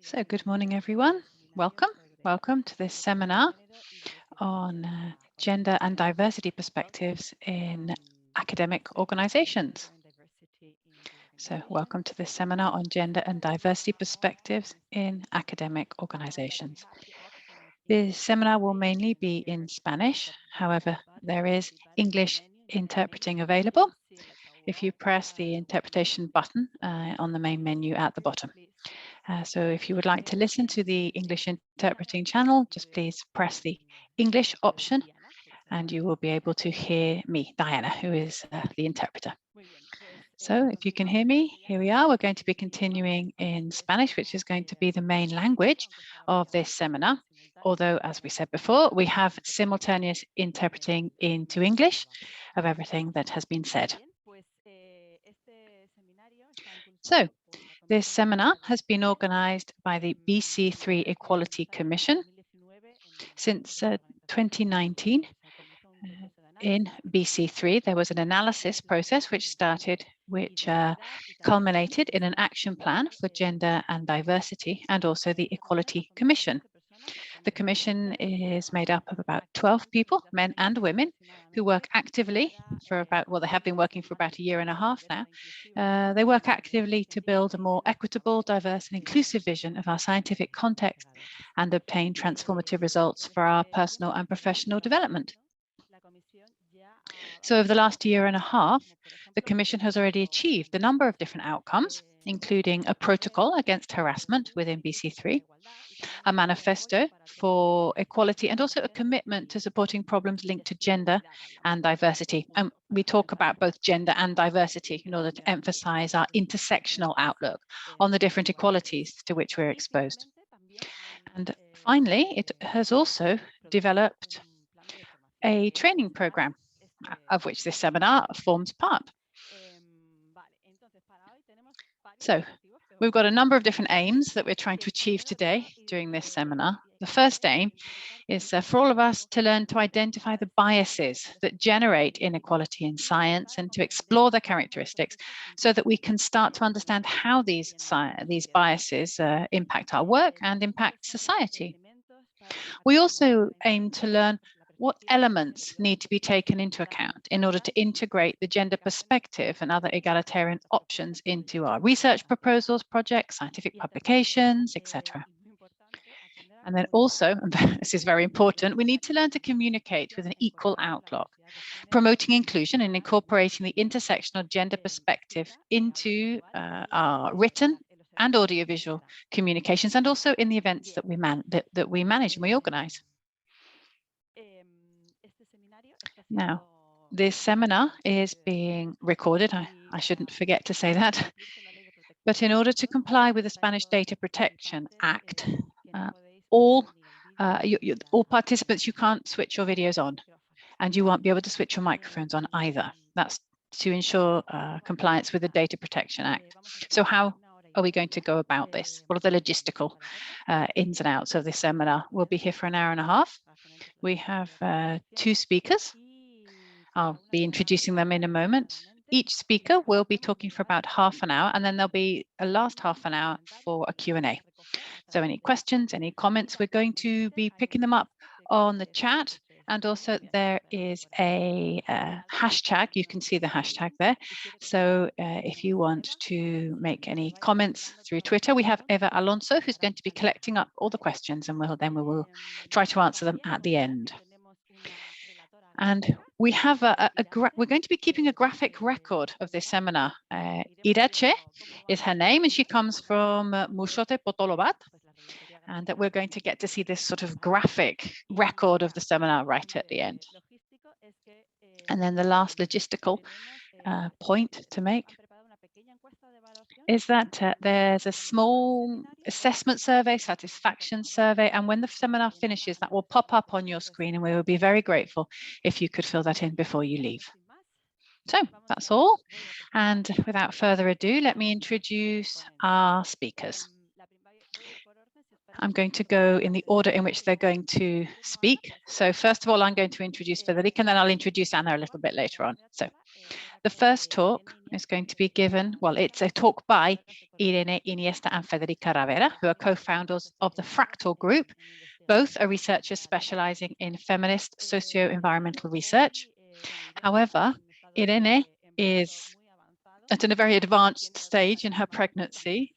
So good morning, everyone. Welcome. Welcome to this seminar on gender and diversity perspectives in academic organizations. So welcome to this seminar on gender and diversity perspectives in academic organizations. This seminar will mainly be in Spanish. However, there is English interpreting available if you press the interpretation button on the main menu at the bottom. So if you would like to listen to the English interpreting channel, just please press the English option and you will be able to hear me, Diana, who is the interpreter. So if you can hear me, here we are. We're going to be continuing in Spanish, which is going to be the main language of this seminar. Although, as we said before, we have simultaneous interpreting into English of everything that has been said. So, this seminar has been organized by the BC3 Equality Commission since 2019. In BC3, there was an analysis process which culminated in an action plan for gender and diversity and also the Equality Commission. The Commission is made up of about 12 people, men and women, who work actively for they have been working for about a year and a half now. They work actively to build a more equitable, diverse and inclusive vision of our scientific context and obtain transformative results for our personal and professional development. So over the last year and a half, the Commission has already achieved a number of different outcomes, including a protocol against harassment within BC3, a manifesto for equality, and also a commitment to supporting problems linked to gender and diversity. And we talk about both gender and diversity in order to emphasize our intersectional outlook on the different equalities to which we're exposed. And finally, it has also developed a training program of which this seminar forms part. So we've got a number of different aims that we're trying to achieve today during this seminar. The first aim is for all of us to learn to identify the biases that generate inequality in science and to explore their characteristics so that we can start to understand how these biases impact our work and impact society. We also aim to learn what elements need to be taken into account in order to integrate the gender perspective and other egalitarian options into our research proposals, projects, scientific publications, etc. And then also, and this is very important, we need to learn to communicate with an equal outlook, promoting inclusion and incorporating the intersectional gender perspective into our written and audiovisual communications, and also in the events that we manage and we organize. Now, this seminar is being recorded. I shouldn't forget to say that. But in order to comply with the Spanish Data Protection Act, all participants, you can't switch your videos on, and you won't be able to switch your microphones on either. That's to ensure compliance with the Data Protection Act. So how are we going to go about this? What are the logistical ins and outs of this seminar? We'll be here for an hour and a half. We have 2 speakers. I'll be introducing them in a moment. Each speaker will be talking for about half an hour, and then there'll be a last half an hour for a Q&A. So any questions, any comments, we're going to be picking them up on the chat. And also there is a hashtag. You can see the hashtag there. So if you want to make any comments through Twitter, we have Eva Alonso, who's going to be collecting up all the questions, and we will try to answer them at the end. And we have we're going to be keeping a graphic record of this seminar. Irache is her name, and she comes from Muxote Potolobat. And that we're going to get to see this sort of graphic record of the seminar right at the end. And then the last logistical point to make is that there's a small assessment survey, satisfaction survey, and when the seminar finishes, that will pop up on your screen, and we will be very grateful if you could fill that in before you leave. So that's all. And without further ado, let me introduce our speakers. I'm going to go in the order in which they're going to speak. So first of all, I'm going to introduce Federica, and then I'll introduce Anna a little bit later on. So the first talk is going to be given, well, it's a talk by Irene Iniesta and Federica Ravera, who are co-founders of the Fractal Group. Both are researchers specializing in feminist socio-environmental research. However, Irene is at a very advanced stage in her pregnancy.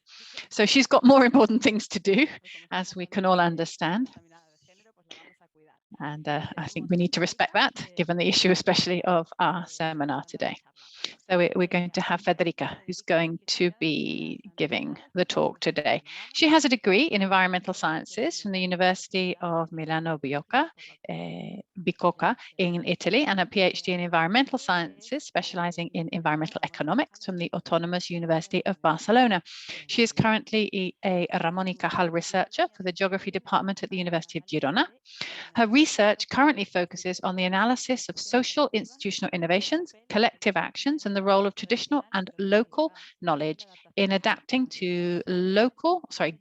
So she's got more important things to do, as we can all understand. And I think we need to respect that, given the issue, especially of our seminar today. So we're going to have Federica, who's going to be giving the talk today. She has a degree in environmental sciences from the University of Milano Bicocca in Italy, and a PhD in environmental sciences, specializing in environmental economics from the Autonomous University of Barcelona. She is currently a Ramon y Cajal researcher for the Geography Department at the University of Girona. Her research currently focuses on the analysis of social institutional innovations, collective actions, and the role of traditional and local knowledge in adapting to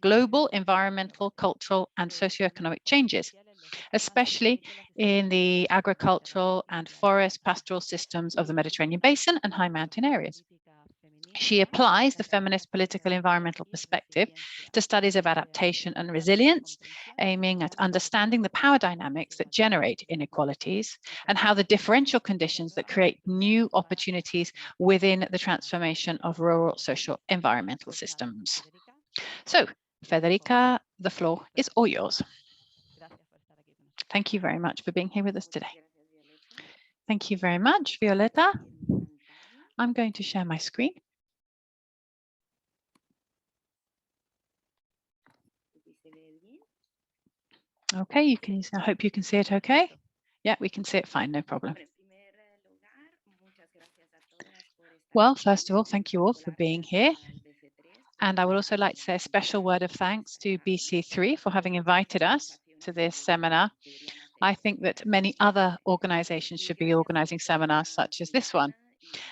global environmental, cultural, and socioeconomic changes, especially in the agricultural and forest pastoral systems of the Mediterranean basin and high mountain areas. She applies the feminist political environmental perspective to studies of adaptation and resilience, aiming at understanding the power dynamics that generate inequalities and how the differential conditions that create new opportunities within the transformation of rural social environmental systems. So, Federica, the floor is all yours. Thank you very much for being here with us today. Thank you very much, Violeta. I'm going to share my screen. Okay, I hope you can see it okay. Yeah, we can see it fine, no problem. Well, first of all, thank you all for being here. And I would also like to say a special word of thanks to BC3 for having invited us to this seminar. I think that many other organizations should be organizing seminars such as this one.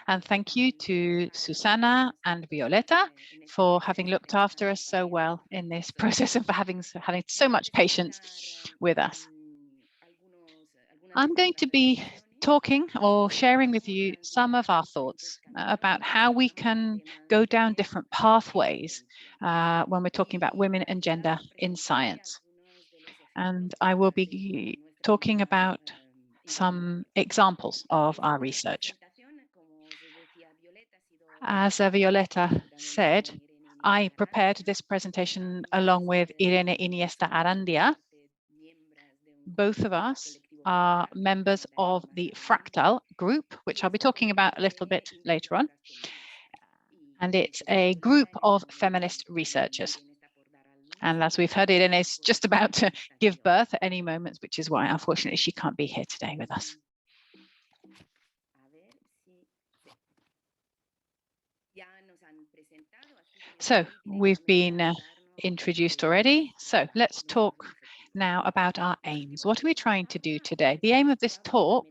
And thank you to Susana and Violeta for having looked after us so well in this process of having so much patience with us. I'm going to be talking or sharing with you some of our thoughts about how we can go down different pathways when we're talking about women and gender in science. And I will be talking about some examples of our research. As Violeta said, I prepared this presentation along with Irene Iniesta Arandia. Both of us are members of the Fractal group, which I'll be talking about a little bit later on. And it's a group of feminist researchers. And as we've heard, Irene is just about to give birth at any moment, which is why, unfortunately, she can't be here today with us. So we've been introduced already. So let's talk now about our aims. What are we trying to do today? The aim of this talk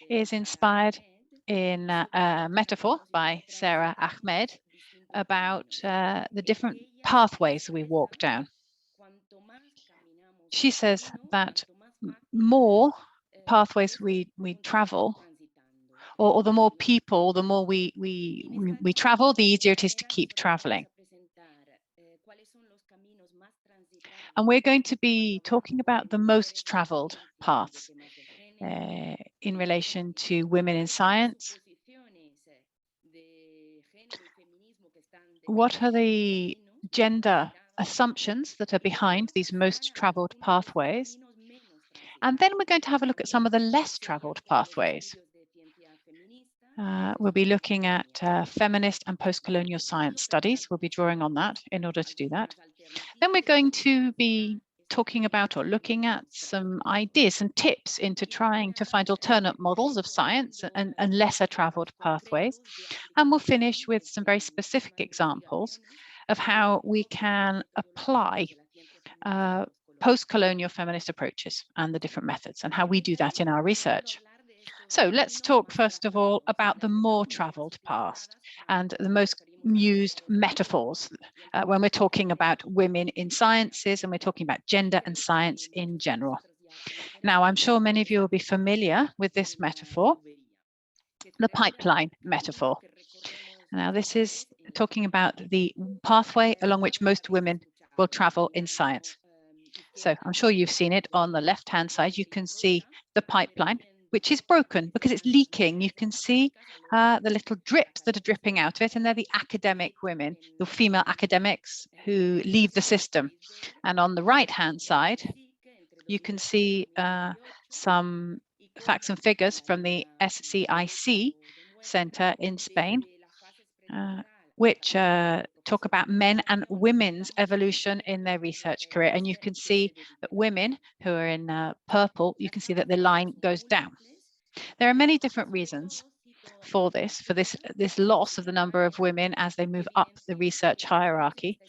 is inspired in a metaphor by Sarah Ahmed about the different pathways we walk down. She says that more pathways we travel, or the more people, the more we travel, the easier it is to keep traveling. And we're going to be talking about the most traveled paths in relation to women in science. What are the gender assumptions that are behind these most traveled pathways? And then we're going to have a look at some of the less traveled pathways. We'll be looking at feminist and post-colonial science studies. We'll be drawing on that in order to do that. Then we're going to be talking about or looking at some ideas and tips into trying to find alternate models of science and lesser traveled pathways. And we'll finish with some very specific examples of how we can apply post-colonial feminist approaches and the different methods and how we do that in our research. So let's talk first of all about the more traveled past and the most used metaphors when we're talking about women in sciences and we're talking about gender and science in general. Now, I'm sure many of you will be familiar with this metaphor, the pipeline metaphor. Now, this is talking about the pathway along which most women will travel in science. So I'm sure you've seen it on the left-hand side. You can see the pipeline, which is broken because it's leaking. You can see the little drips that are dripping out of it, and they're the academic women, the female academics who leave the system. And on the right-hand side, you can see some facts and figures from the SCIC Center in Spain, which talk about men and women's evolution in their research career. And you can see that women who are in purple, you can see that the line goes down. There are many different reasons for this loss of the number of women as they move up the research hierarchy.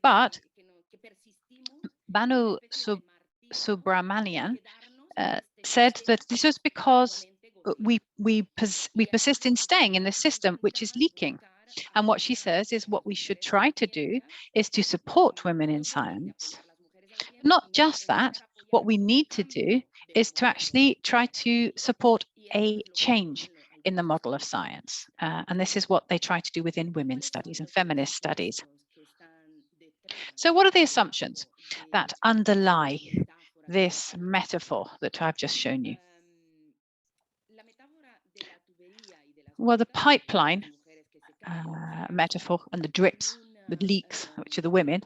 But Banu Subramanian said that this was because we persist in staying in the system which is leaking. And what she says is what we should try to do is to support women in science. Not just that, what we need to do is to actually try to support a change in the model of science. And this is what they try to do within women's studies and feminist studies. So what are the assumptions that underlie this metaphor that I've just shown you? Well, the pipeline metaphor and the drips, the leaks, which are the women,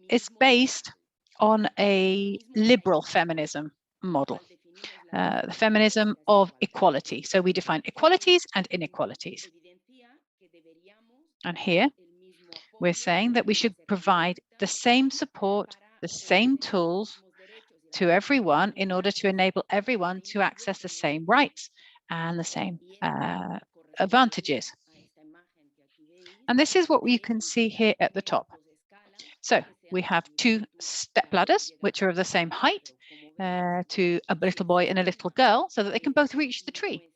is based on a liberal feminism model, the feminism of equality. So we define equalities and inequalities. And here we're saying that we should provide the same support, the same tools to everyone in order to enable everyone to access the same rights and the same advantages. And this is what you can see here at the top. So we have two step ladders, which are of the same height to a little boy and a little girl, so that they can both reach the tree.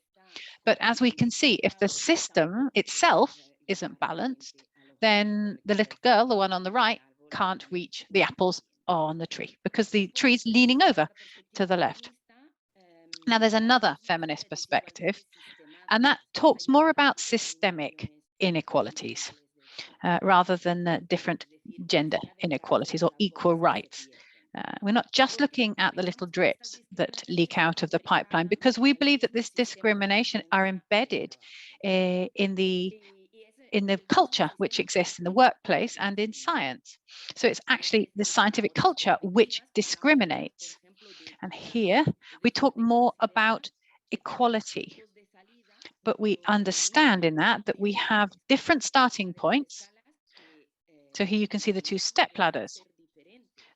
But as we can see, if the system itself isn't balanced, then the little girl, the one on the right, can't reach the apples on the tree because the tree is leaning over to the left. Now, there's another feminist perspective, and that talks more about systemic inequalities rather than different gender inequalities or equal rights. We're not just looking at the little drips that leak out of the pipeline, because we believe that this discrimination are embedded in the culture which exists in the workplace and in science. So it's actually the scientific culture which discriminates. And here we talk more about equality, but we understand in that we have different starting points. So here you can see the two step ladders.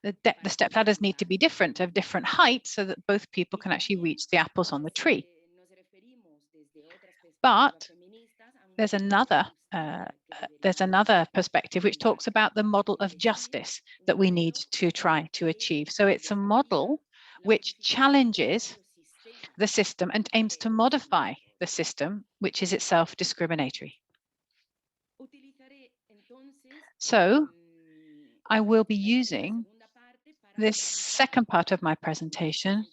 The step ladders need to be different, of different heights, so that both people can actually reach the apples on the tree. But there's another perspective which talks about the model of justice that we need to try to achieve. So it's a model which challenges the system and aims to modify the system, which is itself discriminatory. So I will be using this second part of my presentation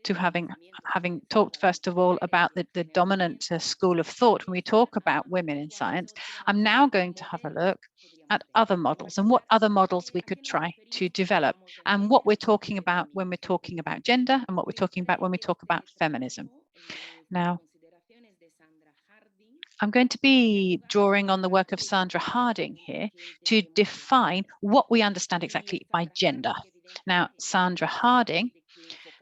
to having talked first of all about the dominant school of thought when we talk about women in science. I'm now going to have a look at other models and what other models we could try to develop, and what we're talking about when we're talking about gender and what we're talking about when we talk about feminism. Now, I'm going to be drawing on the work of Sandra Harding here to define what we understand exactly by gender. Now, Sandra Harding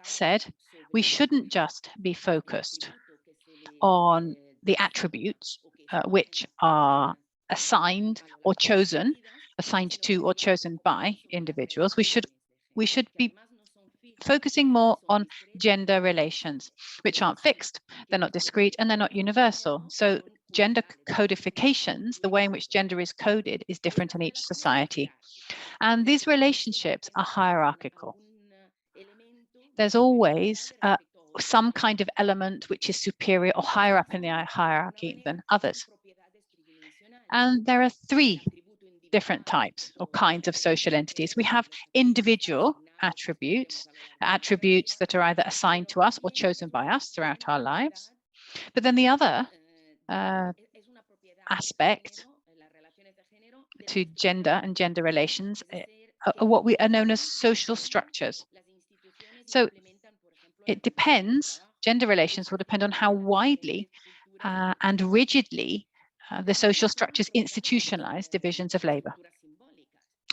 said we shouldn't just be focused on the attributes which are assigned or chosen, assigned to or chosen by individuals. We should be focusing more on gender relations, which aren't fixed, they're not discrete, and they're not universal. So gender codifications, the way in which gender is coded, is different in each society. And these relationships are hierarchical. There's always some kind of element which is superior or higher up in the hierarchy than others. And there are three different types or kinds of social entities. We have individual attributes, attributes that are either assigned to us or chosen by us throughout our lives. But then the other aspect to gender and gender relations are what we are known as social structures. So it depends, gender relations will depend on how widely and rigidly the social structures institutionalize divisions of labor.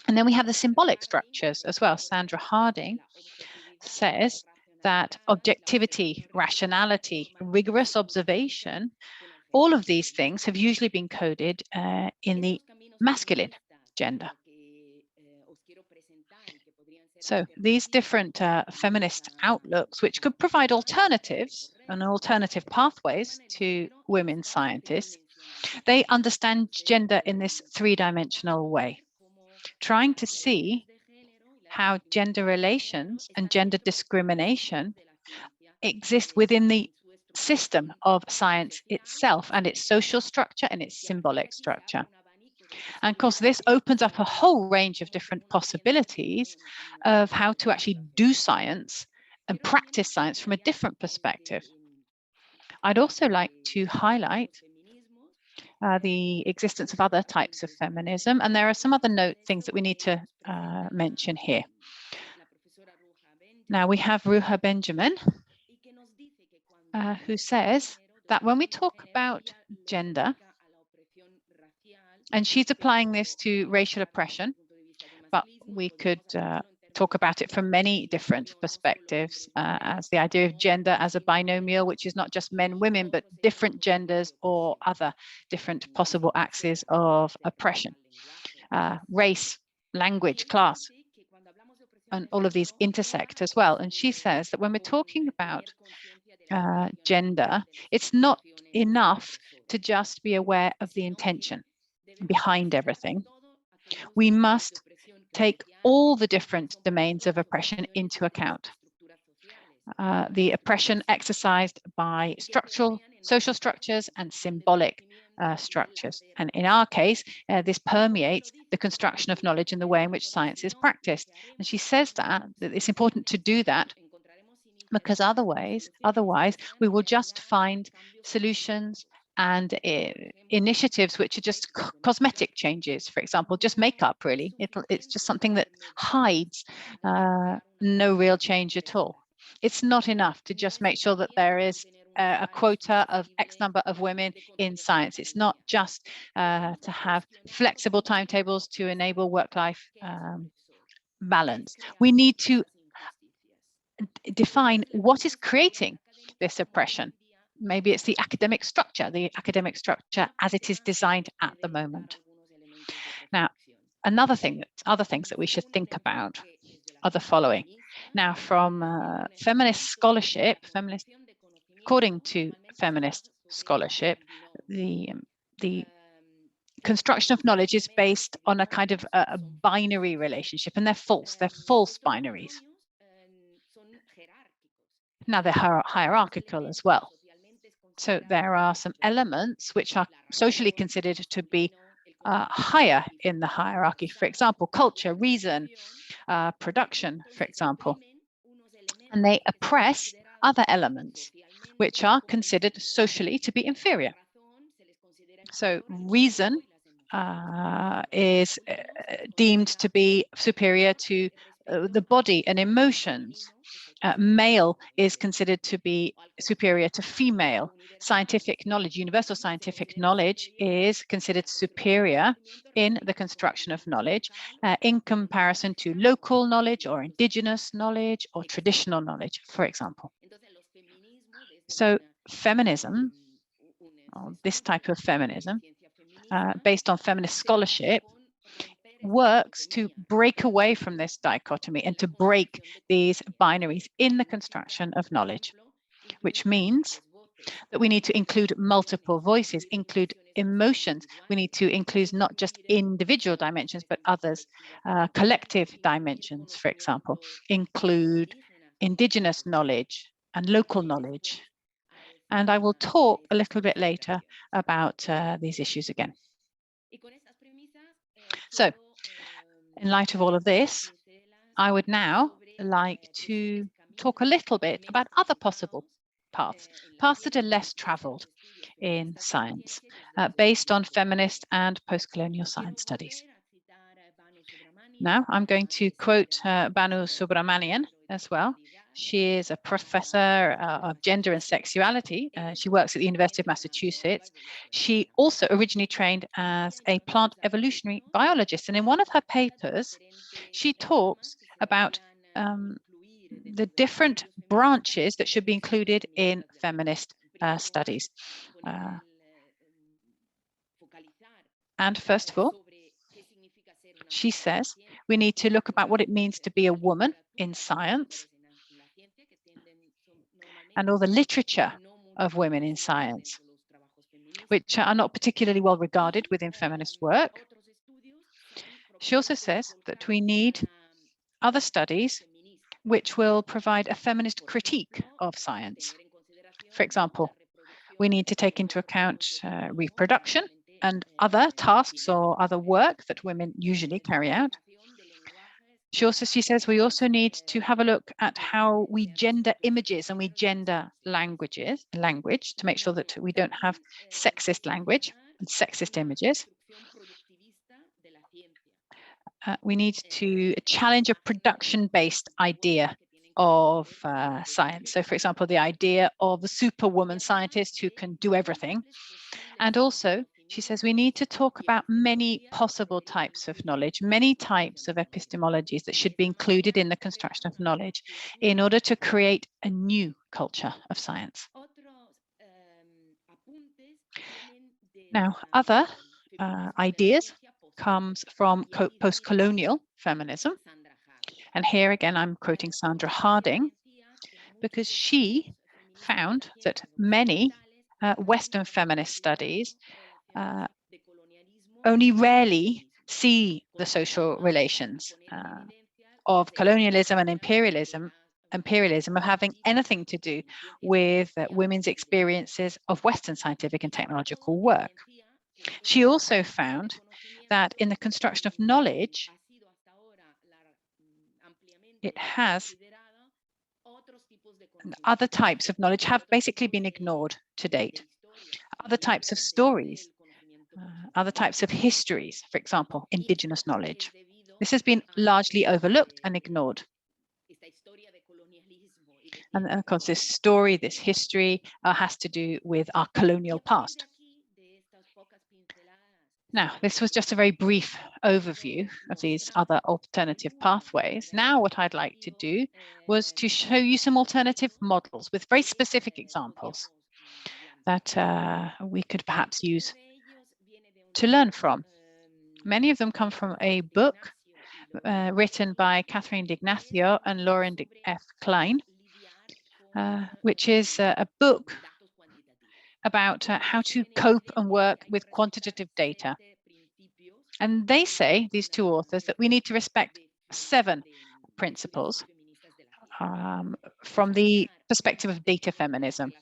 And then we have the symbolic structures as well. Sandra Harding says that objectivity, rationality, rigorous observation, all of these things have usually been coded in the masculine gender. So these different feminist outlooks, which could provide alternatives and alternative pathways to women scientists, they understand gender in this three-dimensional way, trying to see how gender relations and gender discrimination exist within the system of science itself and its social structure and its symbolic structure. And of course, this opens up a whole range of different possibilities of how to actually do science and practice science from a different perspective. I'd also like to highlight the existence of other types of feminism, and there are some other things that we need to mention here. Now, we have Ruha Benjamin, who says that when we talk about gender, and she's applying this to racial oppression, but we could talk about it from many different perspectives, as the idea of gender as a binomial, which is not just men, women, but different genders or other different possible axes of oppression, race, language, class, and all of these intersect as well. And she says that when we're talking about gender, it's not enough to just be aware of the intention behind everything. We must take all the different domains of oppression into account. The oppression exercised by structural social structures and symbolic structures. And in our case, this permeates the construction of knowledge and the way in which science is practiced. And she says that it's important to do that because otherwise we will just find solutions and initiatives which are just cosmetic changes. For example, just makeup, really. It's just something that hides no real change at all. It's not enough to just make sure that there is a quota of X number of women in science. It's not just to have flexible timetables to enable work-life balance. We need to define what is creating this oppression. Maybe it's the academic structure as it is designed at the moment. Now, other things that we should think about are the following. Now, from feminist scholarship, according to feminist scholarship, the construction of knowledge is based on a kind of a binary relationship, and they're false binaries. Now, they're hierarchical as well. So there are some elements which are socially considered to be higher in the hierarchy. For example, culture, reason, production, for example. And they oppress other elements which are considered socially to be inferior. So reason is deemed to be superior to the body and emotions. Male is considered to be superior to female. Scientific knowledge, universal scientific knowledge, is considered superior in the construction of knowledge in comparison to local knowledge or indigenous knowledge or traditional knowledge, for example. So feminism, or this type of feminism, based on feminist scholarship, works to break away from this dichotomy and to break these binaries in the construction of knowledge, which means that we need to include multiple voices, include emotions. We need to include not just individual dimensions, but others, collective dimensions, for example, include indigenous knowledge, and local knowledge. And I will talk a little bit later about these issues again. So, in light of all of this, I would now like to talk a little bit about other possible paths that are less traveled in science, based on feminist and post-colonial science studies. Now, I'm going to quote Banu Subramanian as well. She is a professor of gender and sexuality. She works at the University of Massachusetts. She also originally trained as a plant evolutionary biologist. And in one of her papers, she talks about the different branches that should be included in feminist studies. And first of all, she says we need to look about what it means to be a woman in science and all the literature of women in science, which are not particularly well regarded within feminist work. She also says that we need other studies which will provide a feminist critique of science. For example, we need to take into account reproduction and other tasks or other work that women usually carry out. She says we also need to have a look at how we gender images and we gender language to make sure that we don't have sexist language and sexist images. We need to challenge a production-based idea of science. So, for example, the idea of the superwoman scientist who can do everything. And also, she says we need to talk about many possible types of knowledge, many types of epistemologies that should be included in the construction of knowledge in order to create a new culture of science. Now, other ideas comes from post-colonial feminism. And here again, I'm quoting Sandra Harding, because she found that many Western feminist studies only rarely see the social relations of colonialism and imperialism of having anything to do with women's experiences of Western scientific and technological work. She also found that in the construction of knowledge, it has other types of knowledge have basically been ignored to date. Other types of stories, other types of histories, for example, indigenous knowledge. This has been largely overlooked and ignored. And of course, this story, this history has to do with our colonial past. Now, this was just a very brief overview of these other alternative pathways. Now, what I'd like to do was to show you some alternative models with very specific examples that we could perhaps use to learn from. Many of them come from a book written by Catherine D'Ignacio and Lauren F. Klein, which is a book about how to cope and work with quantitative data. And they say, these two authors, that we need to respect 7 principles from the perspective of data feminism.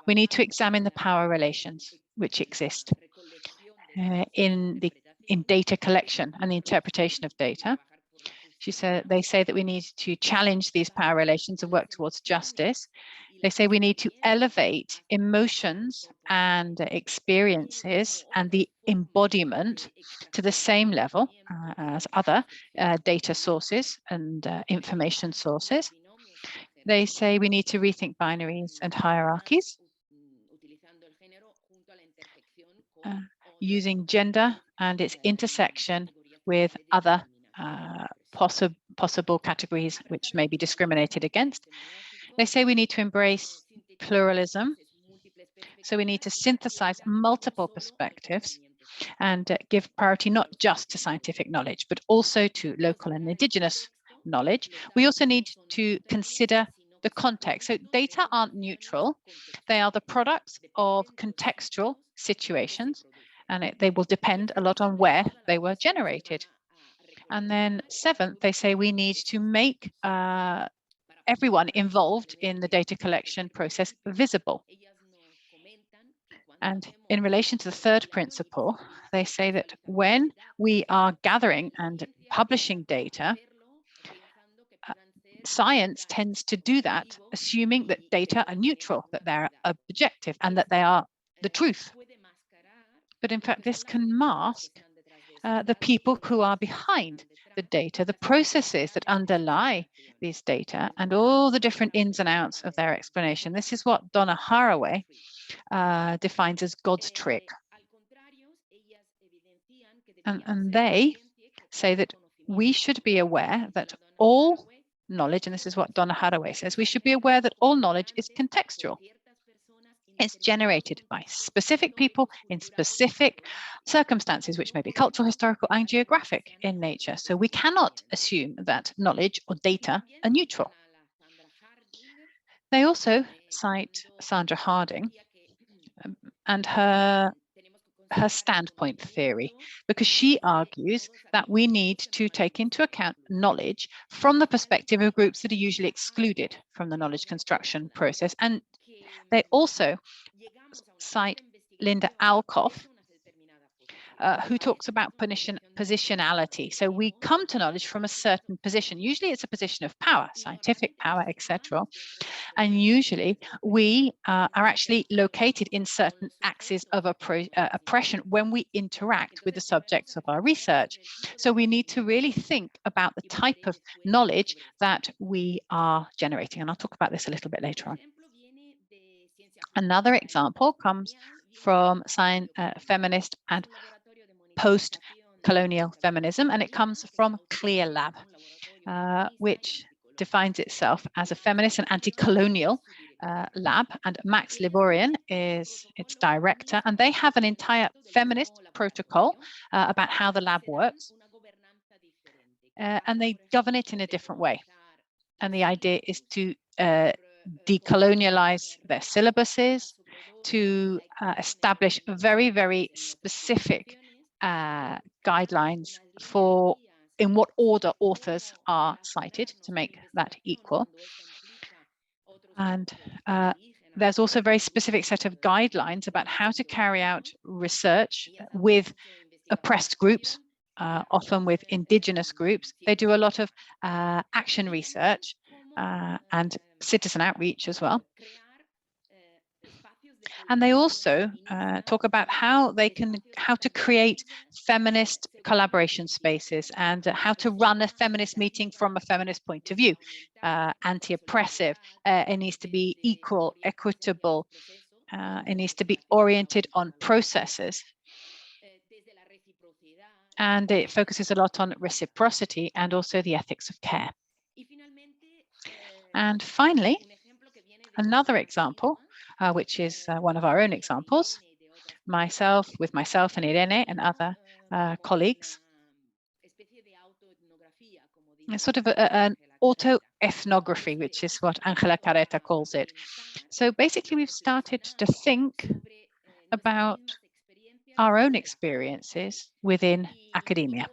We need to examine the power relations which exist in data collection and the interpretation of data. They say that we need to challenge these power relations and work towards justice. They say we need to elevate emotions and experiences and the embodiment to the same level as other data sources and information sources. They say we need to rethink binaries and hierarchies, using gender and its intersection with other possible categories which may be discriminated against. They say we need to embrace pluralism. So we need to synthesize multiple perspectives and give priority not just to scientific knowledge, but also to local and indigenous knowledge. We also need to consider the context. So data aren't neutral. They are the products of contextual situations, and they will depend a lot on where they were generated. And then 7th, they say we need to make everyone involved in the data collection process visible. And in relation to the third principle, they say that when we are gathering and publishing data, science tends to do that, assuming that data are neutral, that they're objective, and that they are the truth. But in fact, this can mask the people who are behind the data, the processes that underlie these data, and all the different ins and outs of their explanation. This is what Donna Haraway defines as God's trick. And they say that we should be aware that all knowledge, and this is what Donna Haraway says, we should be aware that all knowledge is contextual. It's generated by specific people in specific circumstances, which may be cultural, historical, and geographic in nature. So we cannot assume that knowledge or data are neutral. They also cite Sandra Harding and her standpoint theory, because she argues that we need to take into account knowledge from the perspective of groups that are usually excluded from the knowledge construction process. And they also cite Linda Alcoff, who talks about positionality. So we come to knowledge from a certain position. Usually it's a position of power, scientific power, etc. And usually we are actually located in certain axes of oppression when we interact with the subjects of our research. So we need to really think about the type of knowledge that we are generating. And I'll talk about this a little bit later on. Another example comes from feminist and post-colonial feminism, and it comes from Clear Lab, which defines itself as a feminist and anti-colonial lab, and Max Liborian is its director, and they have an entire feminist protocol about how the lab works, and they govern it in a different way. And the idea is to decolonialize their syllabuses, to establish very, very specific guidelines for in what order authors are cited to make that equal. And there's also a very specific set of guidelines about how to carry out research with oppressed groups, often with indigenous groups. They do a lot of action research and citizen outreach as well. And they also talk about how to create feminist collaboration spaces and how to run a feminist meeting from a feminist point of view, anti-oppressive. It needs to be equal, equitable. It needs to be oriented on processes. And it focuses a lot on reciprocity and also the ethics of care. And finally, another example, which is one of our own examples, with myself and Irene and other colleagues. It's sort of an autoethnography, which is what Angela Carreta calls it. So basically, we've started to think about our own experiences within academia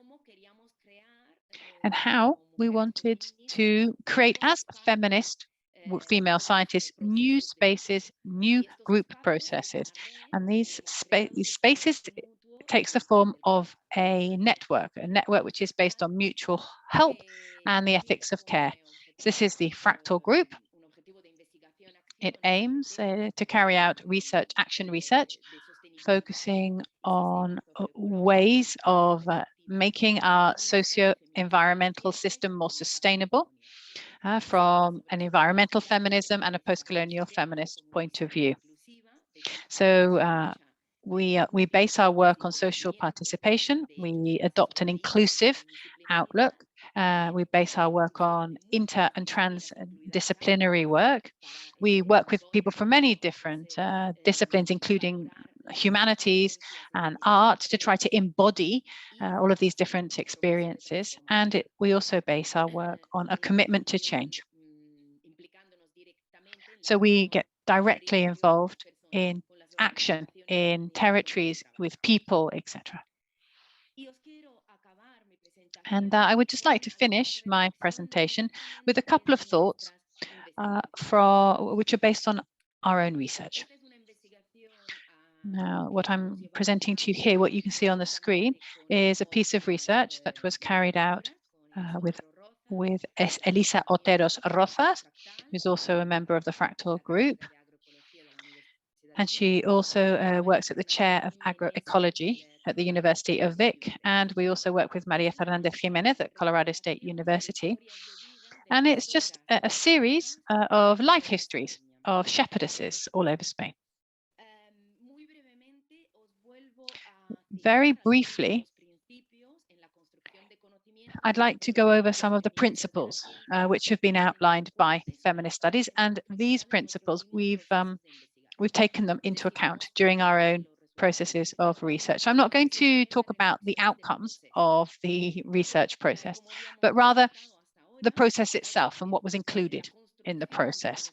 and how we wanted to create, as feminist female scientists, new spaces, new group processes. And these spaces takes the form of a network which is based on mutual help and the ethics of care. So this is the Fractal Group. It aims to carry out action research, focusing on ways of making our socio-environmental system more sustainable from an environmental feminism and a post-colonial feminist point of view. So we base our work on social participation. We adopt an inclusive outlook. We base our work on inter and transdisciplinary work. We work with people from many different disciplines, including humanities and art, to try to embody all of these different experiences. And we also base our work on a commitment to change. So we get directly involved in action, in territories, with people, etc. And I would just like to finish my presentation with a couple of thoughts which are based on our own research. Now, what I'm presenting to you here, what you can see on the screen, is a piece of research that was carried out with Elisa Oteros Rozas, who's also a member of the Fractal Group. And she also works at the chair of agroecology at the University of Vic. And we also work with Maria Fernandez Jimenez at Colorado State University. And it's just a series of life histories of shepherdesses all over Spain. Very briefly, I'd like to go over some of the principles which have been outlined by feminist studies. And these principles, we've taken them into account during our own processes of research. I'm not going to talk about the outcomes of the research process, but rather the process itself and what was included in the process.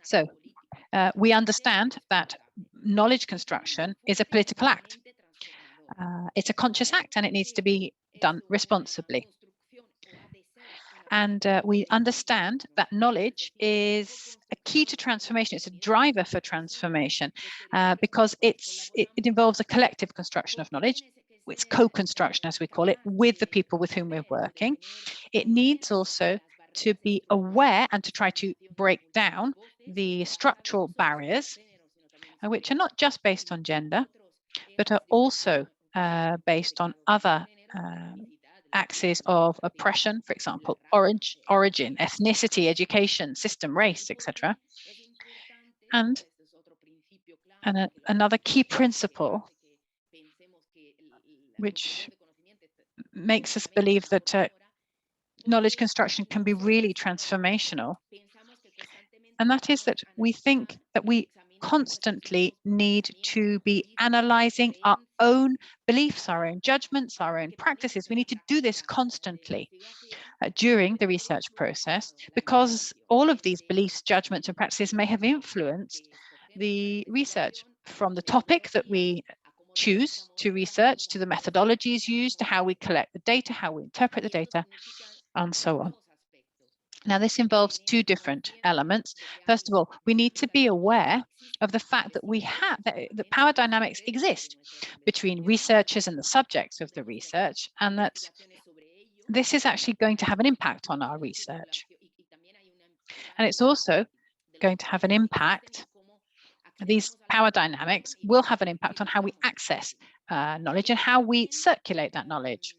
So we understand that knowledge construction is a political act. It's a conscious act and it needs to be done responsibly. And we understand that knowledge is a key to transformation. It's a driver for transformation because it involves a collective construction of knowledge. It's co-construction, as we call it, with the people with whom we're working. It needs also to be aware and to try to break down the structural barriers, which are not just based on gender, but are also based on other axes of oppression, for example, origin, ethnicity, education, system, race, etc. And another key principle which makes us believe that knowledge construction can be really transformational. And that is that we think that we constantly need to be analyzing our own beliefs, our own judgments, our own practices. We need to do this constantly during the research process, because all of these beliefs, judgments, and practices may have influenced the research, from the topic that we choose to research, to the methodologies used, to how we collect the data, how we interpret the data, and so on. Now, this involves two different elements. First of all, we need to be aware of the fact that that power dynamics exist between researchers and the subjects of the research, and that this is actually going to have an impact on our research. And it's also going to have an impact. These power dynamics will have an impact on how we access knowledge and how we circulate that knowledge.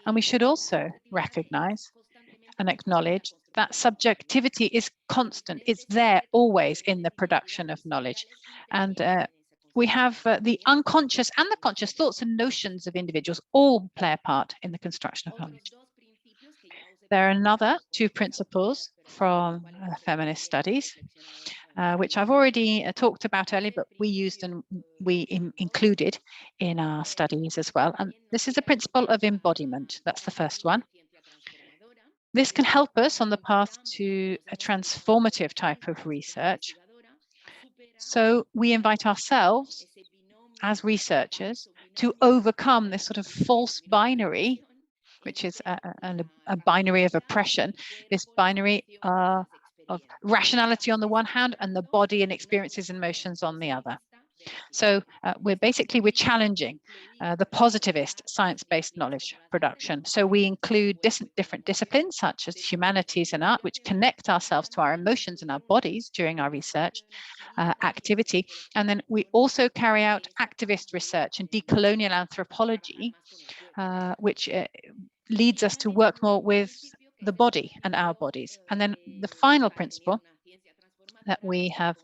And we should also recognize and acknowledge that subjectivity is constant. It's there always in the production of knowledge. And we have the unconscious and the conscious thoughts and notions of individuals all play a part in the construction of knowledge. There are another two principles from feminist studies, which I've already talked about earlier, but we used and we included in our studies as well. And this is the principle of embodiment. That's the first one. This can help us on the path to a transformative type of research. So we invite ourselves as researchers to overcome this sort of false binary, which is a binary of oppression, this binary of rationality on the one hand and the body and experiences and emotions on the other. So we're challenging the positivist science-based knowledge production. So we include different disciplines such as humanities and art, which connect ourselves to our emotions and our bodies during our research activity. And then we also carry out activist research and decolonial anthropology, which leads us to work more with the body and our bodies. And then the final principle that we have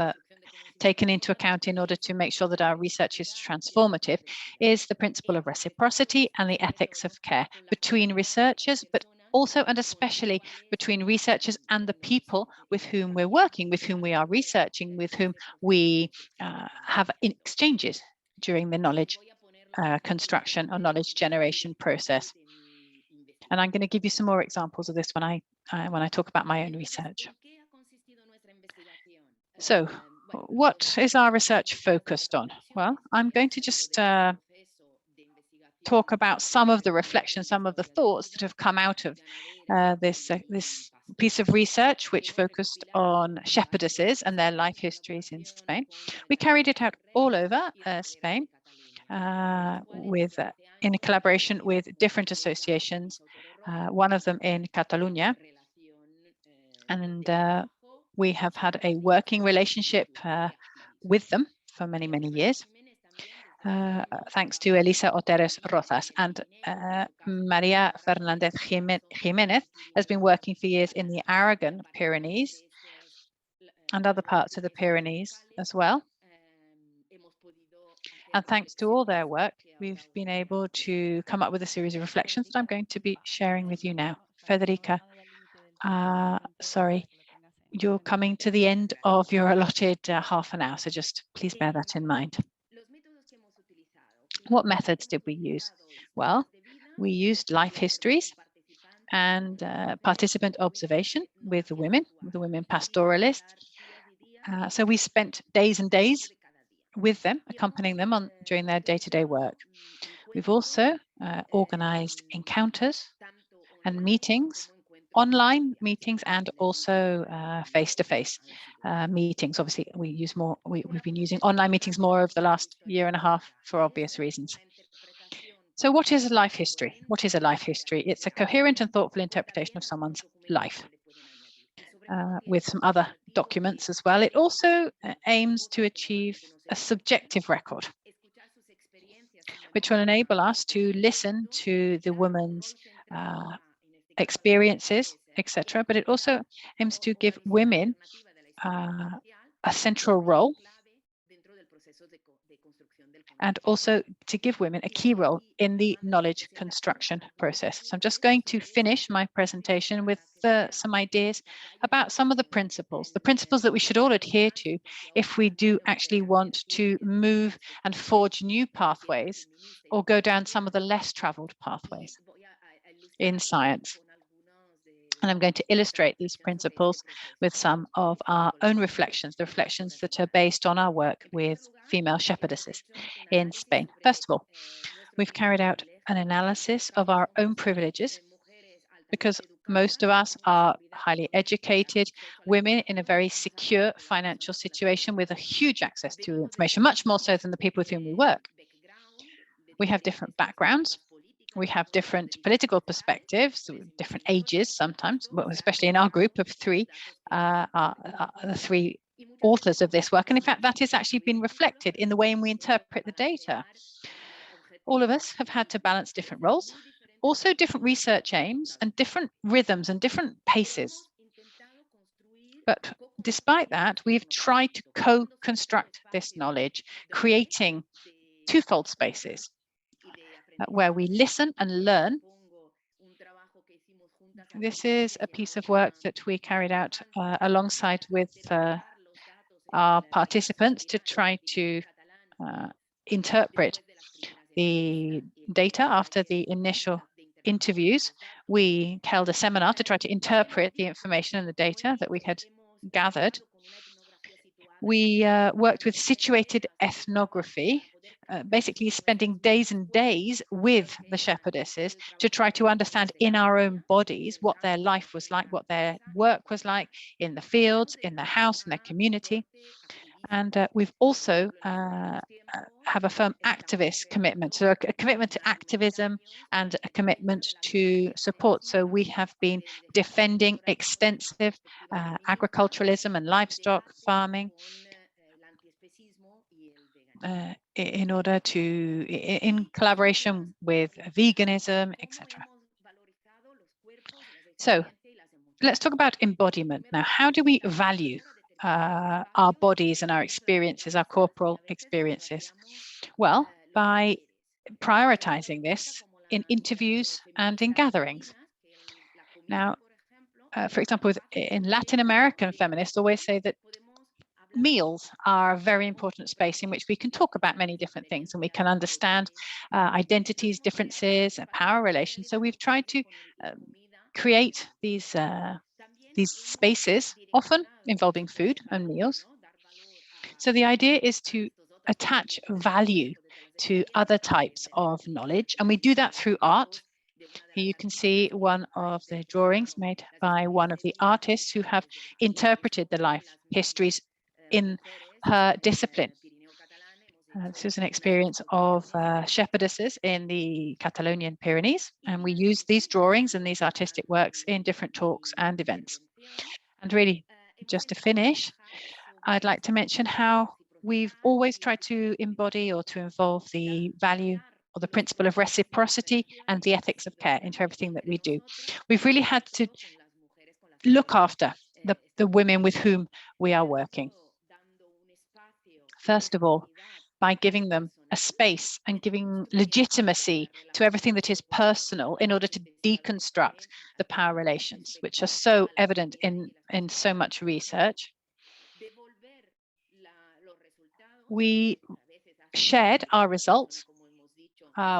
taken into account in order to make sure that our research is transformative is the principle of reciprocity and the ethics of care between researchers, but also and especially between researchers and the people with whom we're working, with whom we are researching, with whom we have exchanges during the knowledge construction or knowledge generation process. And I'm going to give you some more examples of this when I talk about my own research. So what is our research focused on? Well, I'm going to just talk about some of the reflections, some of the thoughts that have come out of this piece of research, which focused on shepherdesses and their life histories in Spain. We carried it out all over Spain in collaboration with different associations, one of them in Catalonia. And we have had a working relationship with them for many, many years. Thanks to Elisa Oteres Rozas, and Maria Fernandez Jimenez has been working for years in the Aragon Pyrenees and other parts of the Pyrenees as well. And thanks to all their work, we've been able to come up with a series of reflections that I'm going to be sharing with you now. Federica, sorry, you're coming to the end of your allotted half an hour, so just please bear that in mind. What methods did we use? Well, we used life histories and participant observation with the women pastoralists. So we spent days and days with them, accompanying them during their day-to-day work. We've also organized encounters and meetings, online meetings, and also face-to-face meetings. Obviously, we've been using online meetings more over the last year and a half for obvious reasons. So what is a life history? What is a life history? It's a coherent and thoughtful interpretation of someone's life with some other documents as well. It also aims to achieve a subjective record, which will enable us to listen to the woman's experiences, etc. But it also aims to give women a central role, and also to give women a key role in the knowledge construction process. So I'm just going to finish my presentation with some ideas about some of the principles that we should all adhere to if we do actually want to move and forge new pathways or go down some of the less traveled pathways in science. And I'm going to illustrate these principles with some of our own reflections, the reflections that are based on our work with female shepherdesses in Spain. First of all, we've carried out an analysis of our own privileges, because most of us are highly educated women in a very secure financial situation with a huge access to information, much more so than the people with whom we work. We have different backgrounds. We have different political perspectives, different ages sometimes, especially in our group of three, the three authors of this work. And in fact, that has actually been reflected in the way we interpret the data. All of us have had to balance different roles, also different research aims and different rhythms and different paces. But despite that, we've tried to co-construct this knowledge, creating twofold spaces where we listen and learn. This is a piece of work that we carried out alongside with our participants to try to interpret the data after the initial interviews. We held a seminar to try to interpret the information and the data that we had gathered. We worked with situated ethnography, basically spending days and days with the shepherdesses to try to understand in our own bodies what their life was like, what their work was like in the fields, in the house, in their community. And we've also have a firm activist commitment, so a commitment to activism and a commitment to support. So we have been defending extensive agriculturalism and livestock farming in collaboration with veganism, etc. So let's talk about embodiment now. How do we value our bodies and our experiences, our corporal experiences? Well, by prioritizing this in interviews and in gatherings. Now, for example, in Latin American feminists always say that meals are a very important space in which we can talk about many different things and we can understand identities, differences, power relations. So we've tried to create these spaces, often involving food and meals. So the idea is to attach value to other types of knowledge. And we do that through art. Here you can see one of the drawings made by one of the artists who have interpreted the life histories in her discipline. This is an experience of shepherdesses in the Catalonian Pyrenees, and we use these drawings and these artistic works in different talks and events. And really, just to finish, I'd like to mention how we've always tried to embody or to involve the value or the principle of reciprocity and the ethics of care into everything that we do. We've really had to look after the women with whom we are working. First of all, by giving them a space and giving legitimacy to everything that is personal in order to deconstruct the power relations, which are so evident in so much research. We shared our results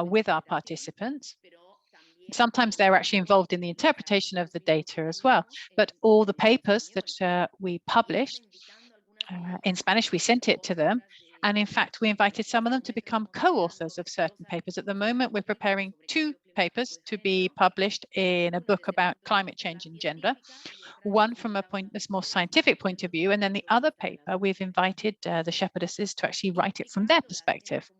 with our participants. Sometimes they're actually involved in the interpretation of the data as well, but all the papers that we published in Spanish, we sent it to them. And in fact, we invited some of them to become co-authors of certain papers. At the moment, we're preparing 2 papers to be published in a book about climate change and gender, one from a more scientific point of view, and then the other paper, we've invited the shepherdesses to actually write it from their perspective.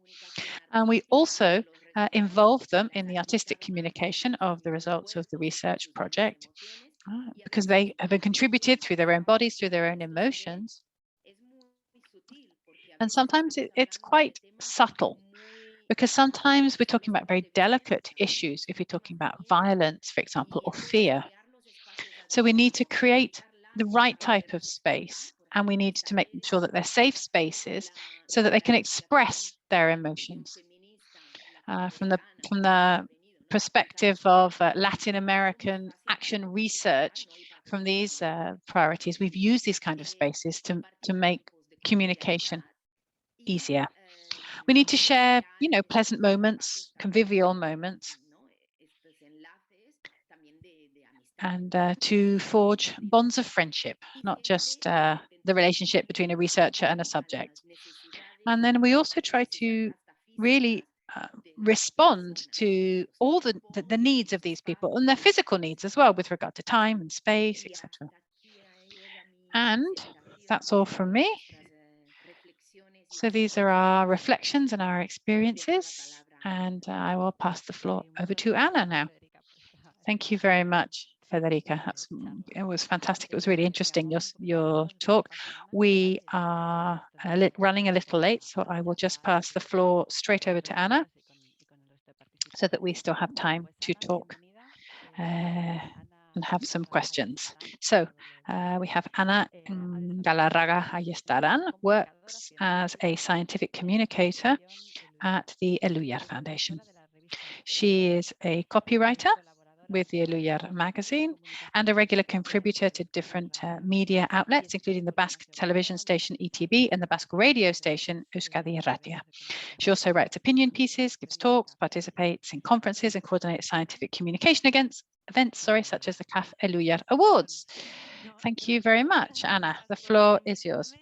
And we also involve them in the artistic communication of the results of the research project, because they have contributed through their own bodies, through their own emotions. And sometimes it's quite subtle, because sometimes we're talking about very delicate issues if we're talking about violence, for example, or fear. So we need to create the right type of space, and we need to make sure that they're safe spaces so that they can express their emotions. From the perspective of Latin American action research, from these priorities, we've used these kind of spaces to make communication easier. We need to share, pleasant moments, convivial moments, and to forge bonds of friendship, not just the relationship between a researcher and a subject. And then we also try to really respond to all the needs of these people and their physical needs as well, with regard to time and space, etc. And that's all from me. So these are our reflections and our experiences, and I will pass the floor over to Anna now. Thank you very much, Federica. It was fantastic. It was really interesting, your talk. We are running a little late, so I will just pass the floor straight over to Anna so that we still have time to talk and have some questions. So we have Ana Galarraga Ayestaran, works as a scientific communicator at the Eluyar Foundation. She is a copywriter with the Eluyar magazine and a regular contributor to different media outlets, including the Basque television station ETB and the Basque radio station Euskadi Irratia. She also writes opinion pieces, gives talks, participates in conferences, and coordinates scientific communication events, such as the CAF Eluyar Awards. Thank you very much, Anna. The floor is yours.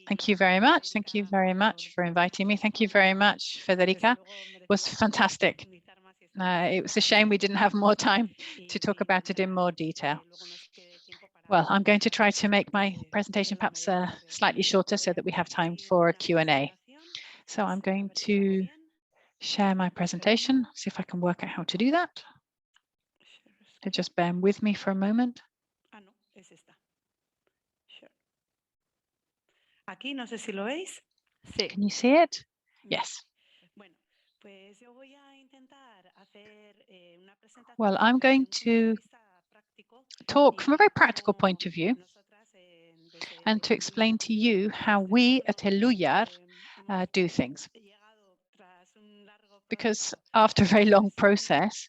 Thank you very much. Thank you very much for inviting me. Thank you very much, Federica. It was fantastic. It was a shame we didn't have more time to talk about it in more detail. Well, I'm going to try to make my presentation perhaps slightly shorter so that we have time for a Q&A. So I'm going to share my presentation, see if I can work out how to do that. So just bear with me for a moment. Aquí, no sé si lo veis. Sí. Can you see it? Yes. Well, I'm going to talk from a very practical point of view and to explain to you how we at Eluyar do things. Because after a very long process,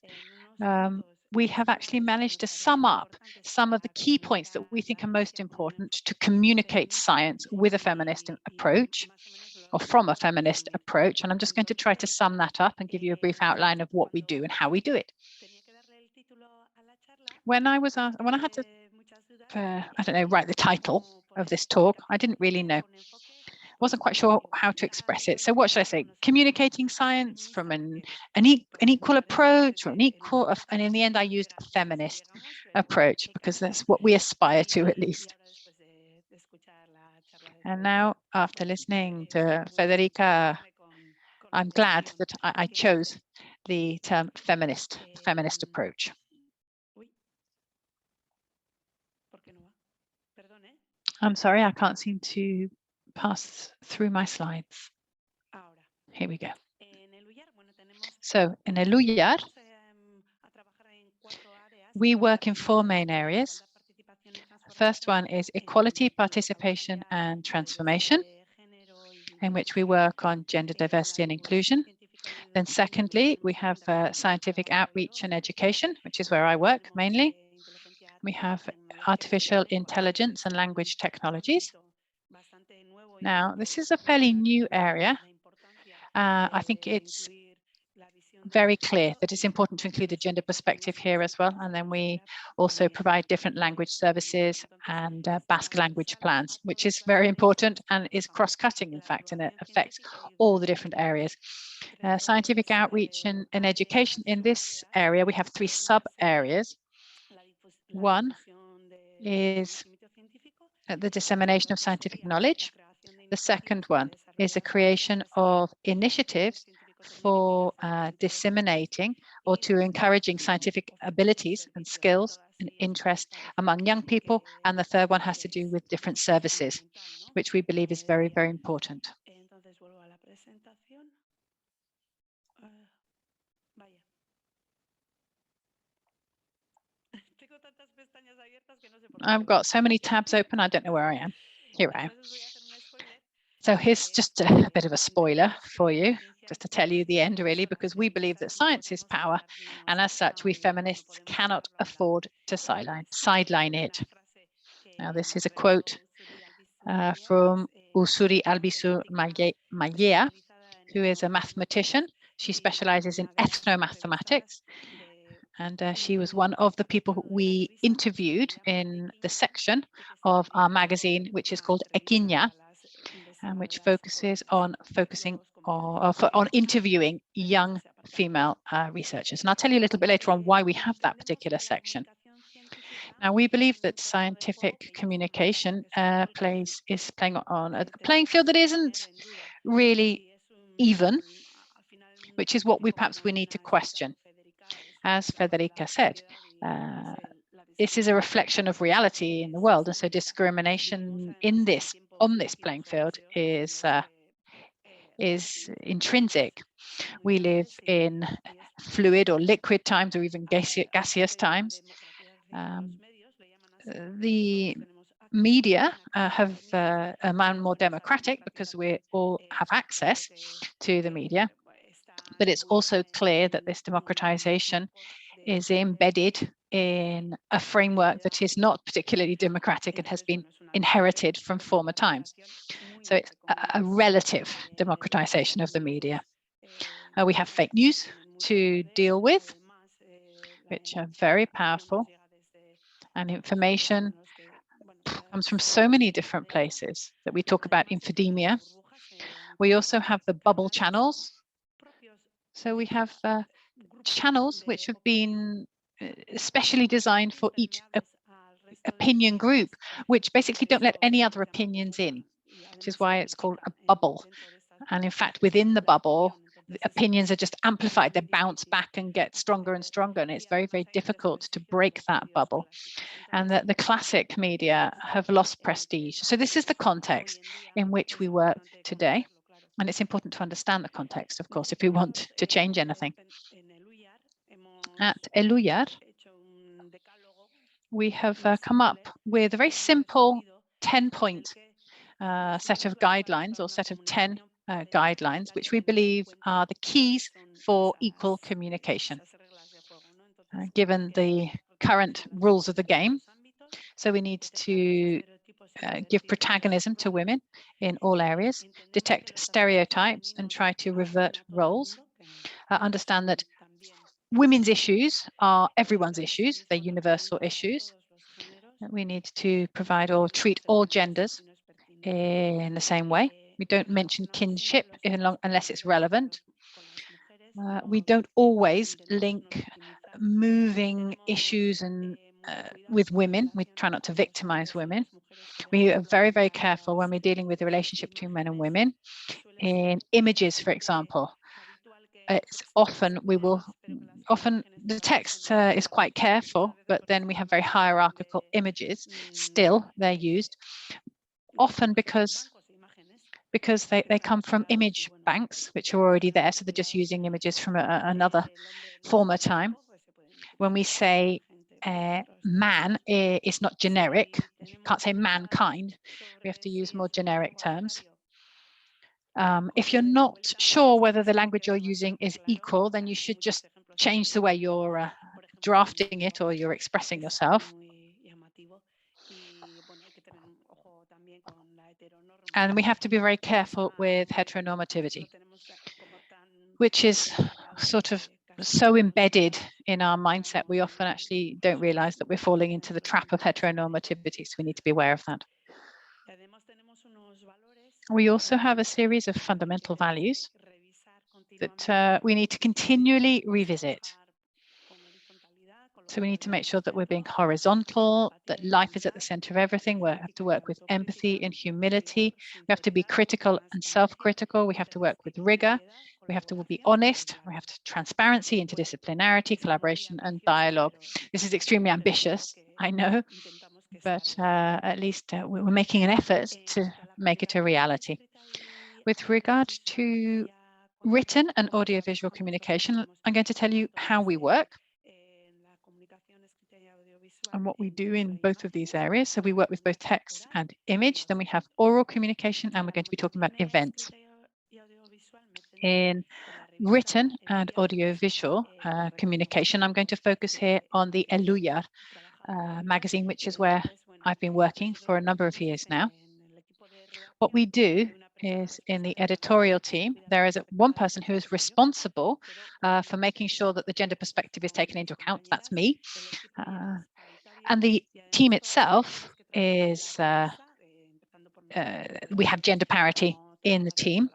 we have actually managed to sum up some of the key points that we think are most important to communicate science with a feminist approach, or from a feminist approach. And I'm just going to try to sum that up and give you a brief outline of what we do and how we do it. When I had to, I don't know, write the title of this talk, I didn't really know wasn't quite sure how to express it. So what should I say? Communicating science from an equal approach, or an equal, and in the end I used a feminist approach because that's what we aspire to, at least. And now, after listening to Federica, I'm glad that I chose the term feminist approach. I'm sorry, I can't seem to pass through my slides. Here we go. So in El Uyar, we work in 4 main areas. First one is equality, participation, and transformation, in which we work on gender diversity and inclusion. Then secondly, we have scientific outreach and education, which is where I work mainly. We have artificial intelligence and language technologies. Now, this is a fairly new area. I think it's very clear that it's important to include the gender perspective here as well. And then we also provide different language services and Basque language plans, which is very important and is cross-cutting, in fact, and it affects all the different areas. Scientific outreach and education. In this area, we have 3 sub-areas. One is the dissemination of scientific knowledge. The second one is the creation of initiatives for disseminating or to encouraging scientific abilities and skills and interest among young people. And the third one has to do with different services, which we believe is very, very important. I've got so many tabs open, I don't know where I am. Here I am. So here's just a bit of a spoiler for you, just to tell you the end, really, because we believe that science is power. And as such, we feminists cannot afford to sideline it. Now, this is a quote from Usuri Albizu Mallea, who is a mathematician. She specializes in ethnomathematics. And she was one of the people we interviewed in the section of our magazine, which is called Equiña, and which focuses on interviewing young female researchers. And I'll tell you a little bit later on why we have that particular section. Now, we believe that scientific communication is playing on a playing field that isn't really even, which is what we need to question. As Federica said, this is a reflection of reality in the world, and so discrimination on this playing field is intrinsic. We live in fluid or liquid times, or even gaseous times. The media are more democratic because we all have access to the media, but it's also clear that this democratization is embedded in a framework that is not particularly democratic and has been inherited from former times. So it's a relative democratization of the media. We have fake news to deal with, which are very powerful, and information comes from so many different places that we talk about infodemia. We also have the bubble channels. So we have channels which have been especially designed for each opinion group, which basically don't let any other opinions in, which is why it's called a bubble. And in fact, within the bubble, the opinions are just amplified. They bounce back and get stronger and stronger. And it's very, very difficult to break that bubble. And the classic media have lost prestige. So this is the context in which we work today. And it's important to understand the context, of course, if we want to change anything. At El Uyar, we have come up with a very simple 10-point set of guidelines, or set of 10 guidelines, which we believe are the keys for equal communication, given the current rules of the game. So we need to give protagonism to women in all areas, detect stereotypes and try to revert roles, understand that women's issues are everyone's issues, they're universal issues. We need to provide or treat all genders in the same way. We don't mention kinship unless it's relevant. We don't always link moving issues and with women. We try not to victimize women. We are very, very careful when we're dealing with the relationship between men and women. In images, for example, it's often the text is quite careful, but then we have very hierarchical images. Still, they're used often because they come from image banks, which are already there. So they're just using images from another former time. When we say man, it's not generic. You can't say mankind. We have to use more generic terms. If you're not sure whether the language you're using is equal, then you should just change the way you're drafting it or you're expressing yourself. And we have to be very careful with heteronormativity, which is sort of so embedded in our mindset, we often actually don't realize that we're falling into the trap of heteronormativity. So we need to be aware of that. We also have a series of fundamental values that we need to continually revisit. So we need to make sure that we're being horizontal, that life is at the center of everything. We have to work with empathy and humility. We have to be critical and self-critical. We have to work with rigor. We have to be honest. We have to transparency, interdisciplinarity, collaboration, and dialogue. This is extremely ambitious, I know, but at least we're making an effort to make it a reality. With regard to written and audiovisual communication, I'm going to tell you how we work and what we do in both of these areas. So we work with both text and image. Then we have oral communication, and we're going to be talking about events. In written and audiovisual communication, I'm going to focus here on the Eluyar magazine, which is where I've been working for a number of years now. What we do is in the editorial team, there is one person who is responsible for making sure that the gender perspective is taken into account. That's me. And the team itself is, we have gender parity in the team,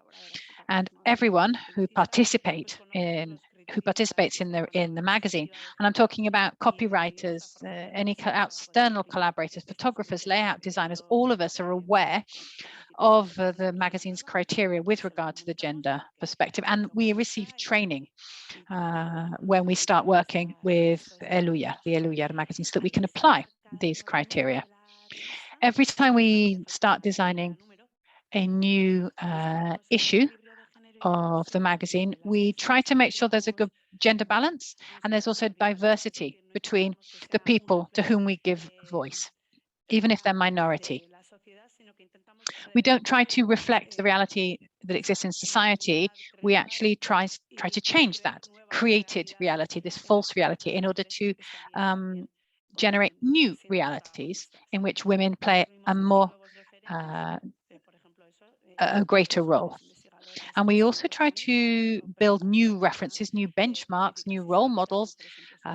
and everyone who participates in the magazine, and I'm talking about copywriters, any external collaborators, photographers, layout designers, all of us are aware of the magazine's criteria with regard to the gender perspective, and we receive training when we start working with Eluyar, the Eluyar magazine, so that we can apply these criteria. Every time we start designing a new issue of the magazine, we try to make sure there's a good gender balance, and there's also diversity between the people to whom we give voice, even if they're minority. We don't try to reflect the reality that exists in society. We actually try to change that created reality, this false reality, in order to generate new realities in which women play a greater role. And we also try to build new references, new benchmarks, new role models,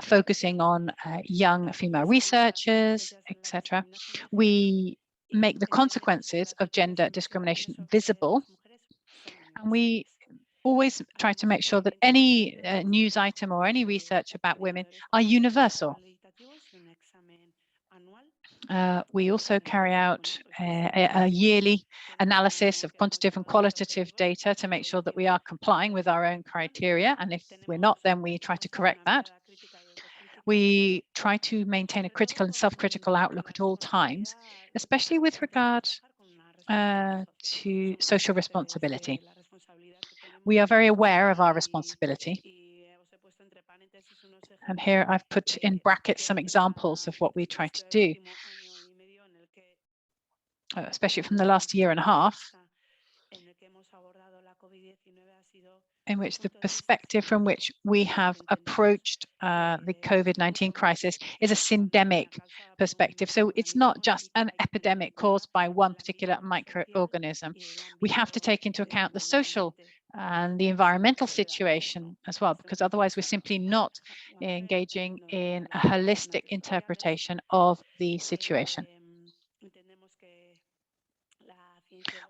focusing on young female researchers, etc. We make the consequences of gender discrimination visible. And we always try to make sure that any news item or any research about women are universal. We also carry out a yearly analysis of quantitative and qualitative data to make sure that we are complying with our own criteria. And if we're not, then we try to correct that. We try to maintain a critical and self-critical outlook at all times, especially with regard to social responsibility. We are very aware of our responsibility. And here I've put in brackets some examples of what we try to do, especially from the last year and a half, in which the perspective from which we have approached the COVID-19 crisis is a syndemic perspective. So it's not just an epidemic caused by one particular microorganism. We have to take into account the social and the environmental situation as well, because otherwise we're simply not engaging in a holistic interpretation of the situation.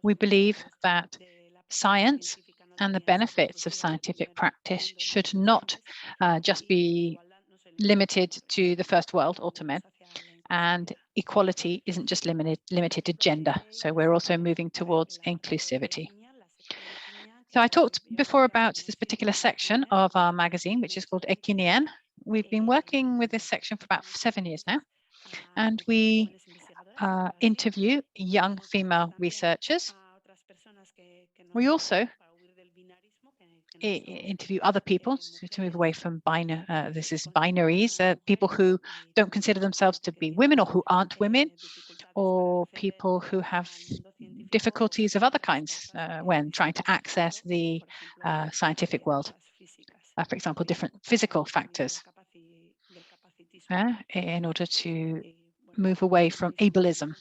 We believe that science and the benefits of scientific practice should not just be limited to the first world or to men. And equality isn't just limited to gender. So we're also moving towards inclusivity. So I talked before about this particular section of our magazine, which is called Equinien. We've been working with this section for about 7 years now, and we interview young female researchers. We also interview other people to move away from binaries, people who don't consider themselves to be women or who aren't women, or people who have difficulties of other kinds when trying to access the scientific world. For example, different physical factors in order to move away from ableism.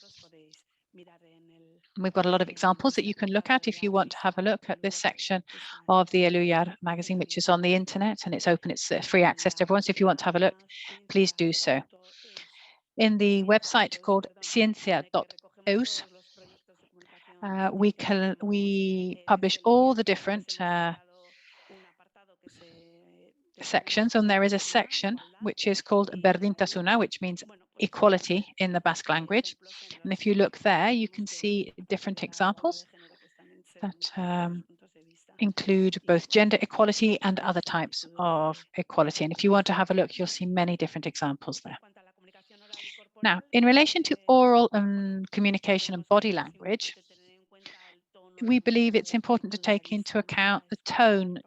We've got a lot of examples that you can look at if you want to have a look at this section of the Eluyar magazine, which is on the internet, and it's open, it's free access to everyone. So if you want to have a look, please do so. In the website called ciencia.eus, we publish all the different sections, and there is a section which is called Berdintasuna, which means equality in the Basque language. And if you look there, you can see different examples that include both gender equality and other types of equality. And if you want to have a look, you'll see many different examples there. Now, in relation to oral communication and body language, we believe it's important to take into account the tone,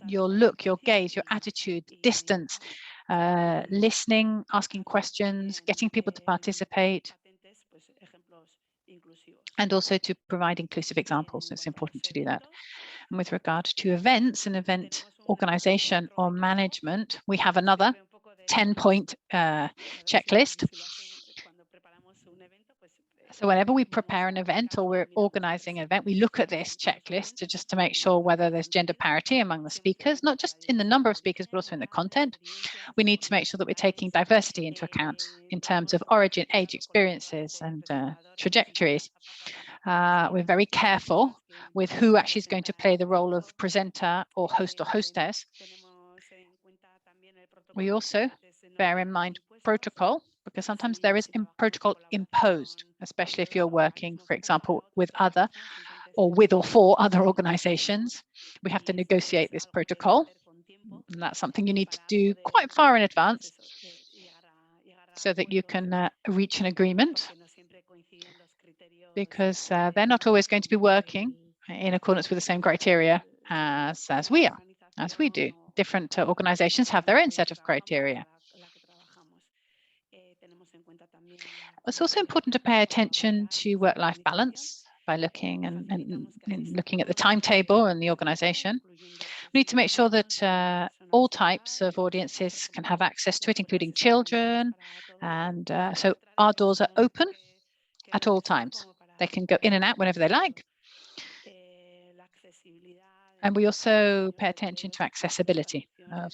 your look, your gaze, your attitude, distance, listening, asking questions, getting people to participate, and also to provide inclusive examples. It's important to do that. And with regard to events and event organization or management, we have another 10-point checklist. So whenever we prepare an event or we're organizing an event, we look at this checklist just to make sure whether there's gender parity among the speakers, not just in the number of speakers, but also in the content. We need to make sure that we're taking diversity into account in terms of origin, age, experiences, and trajectories. We're very careful with who actually is going to play the role of presenter or host or hostess. We also bear in mind protocol, because sometimes there is protocol imposed, especially if you're working, for example, with other or with or for other organizations. We have to negotiate this protocol, and that's something you need to do quite far in advance so that you can reach an agreement, because they're not always going to be working in accordance with the same criteria as we do. Different organizations have their own set of criteria. It's also important to pay attention to work-life balance by looking looking at the timetable and the organization. We need to make sure that all types of audiences can have access to it, including children. And so our doors are open at all times. They can go in and out whenever they like. And we also pay attention to accessibility of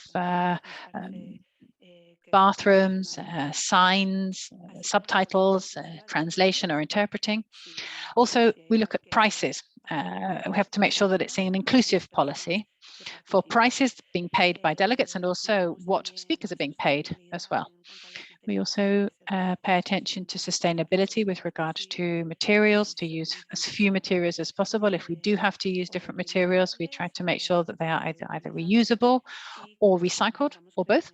bathrooms, signs, subtitles, translation or interpreting. Also, we look at prices. We have to make sure that it's an inclusive policy for prices being paid by delegates and also what speakers are being paid as well. We also pay attention to sustainability with regard to materials, to use as few materials as possible. If we do have to use different materials, we try to make sure that they are either reusable or recycled or both.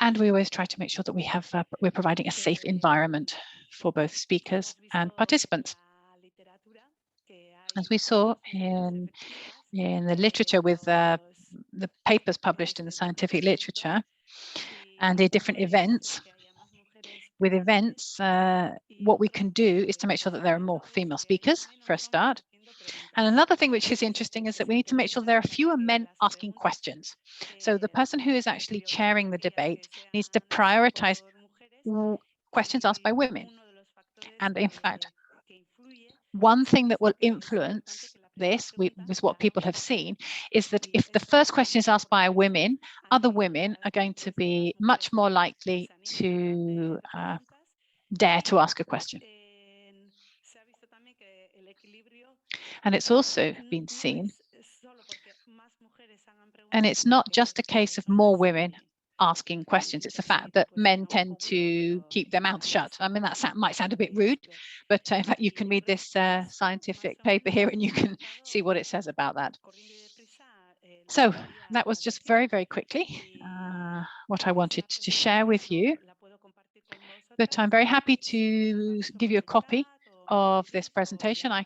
And we always try to make sure that we're providing a safe environment for both speakers and participants. As we saw in the literature with the papers published in the scientific literature and the different events, with events, what we can do is to make sure that there are more female speakers for a start. And another thing which is interesting is that we need to make sure there are fewer men asking questions. So the person who is actually chairing the debate needs to prioritize questions asked by women. And in fact, one thing that will influence this, with what people have seen, is that if the first question is asked by a woman, other women are going to be much more likely to dare to ask a question. And it's also been seen, and it's not just a case of more women asking questions, it's the fact that men tend to keep their mouths shut. I mean, that might sound a bit rude, but in fact, you can read this scientific paper here and you can see what it says about that. So that was just very, very quickly what I wanted to share with you. But I'm very happy to give you a copy of this presentation. I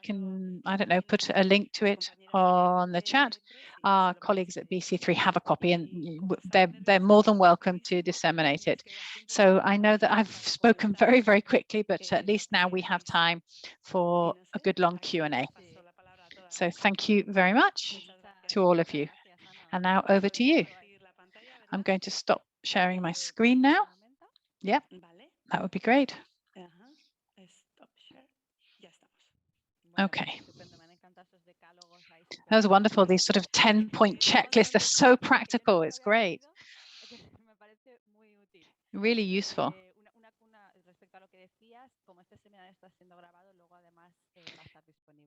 don't know, put a link to it on the chat. Our colleagues at BC3 have a copy and they're more than welcome to disseminate it. So I know that I've spoken very, very quickly, but at least now we have time for a good long Q&A. So thank you very much to all of you. And now over to you. I'm going to stop sharing my screen now. Yep, that would be great. Okay. That was wonderful. These sort of 10-point checklists, they're so practical. It's great. Really useful.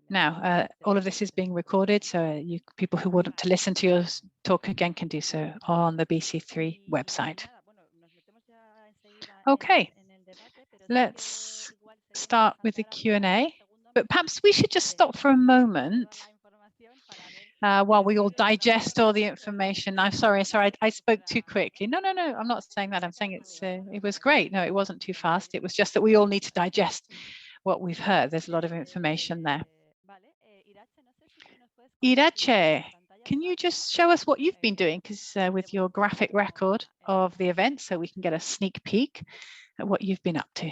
Now, all of this is being recorded, so you people who want to listen to your talk again can do so on the BC3 website. Okay, let's start with the Q&A, but perhaps we should just stop for a moment while we all digest all the information. I'm sorry, I spoke too quickly. No, I'm not saying that. I'm saying it was great. No, it wasn't too fast. It was just that we all need to digest what we've heard. There's a lot of information there. Irache, can you just show us what you've been doing, because with your graphic record of the event, so we can get a sneak peek at what you've been up to.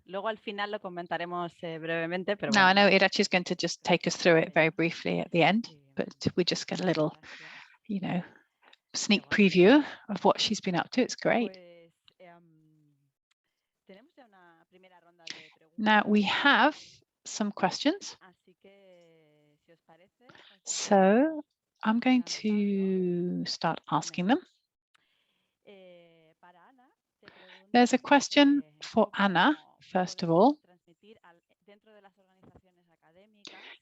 Luego al final lo comentaremos brevemente, pero now, I know Irache is going to just take us through it very briefly at the end, but we just get a little, sneak preview of what she's been up to. It's great. Now, we have some questions. So I'm going to start asking them. There's a question for Anna, first of all.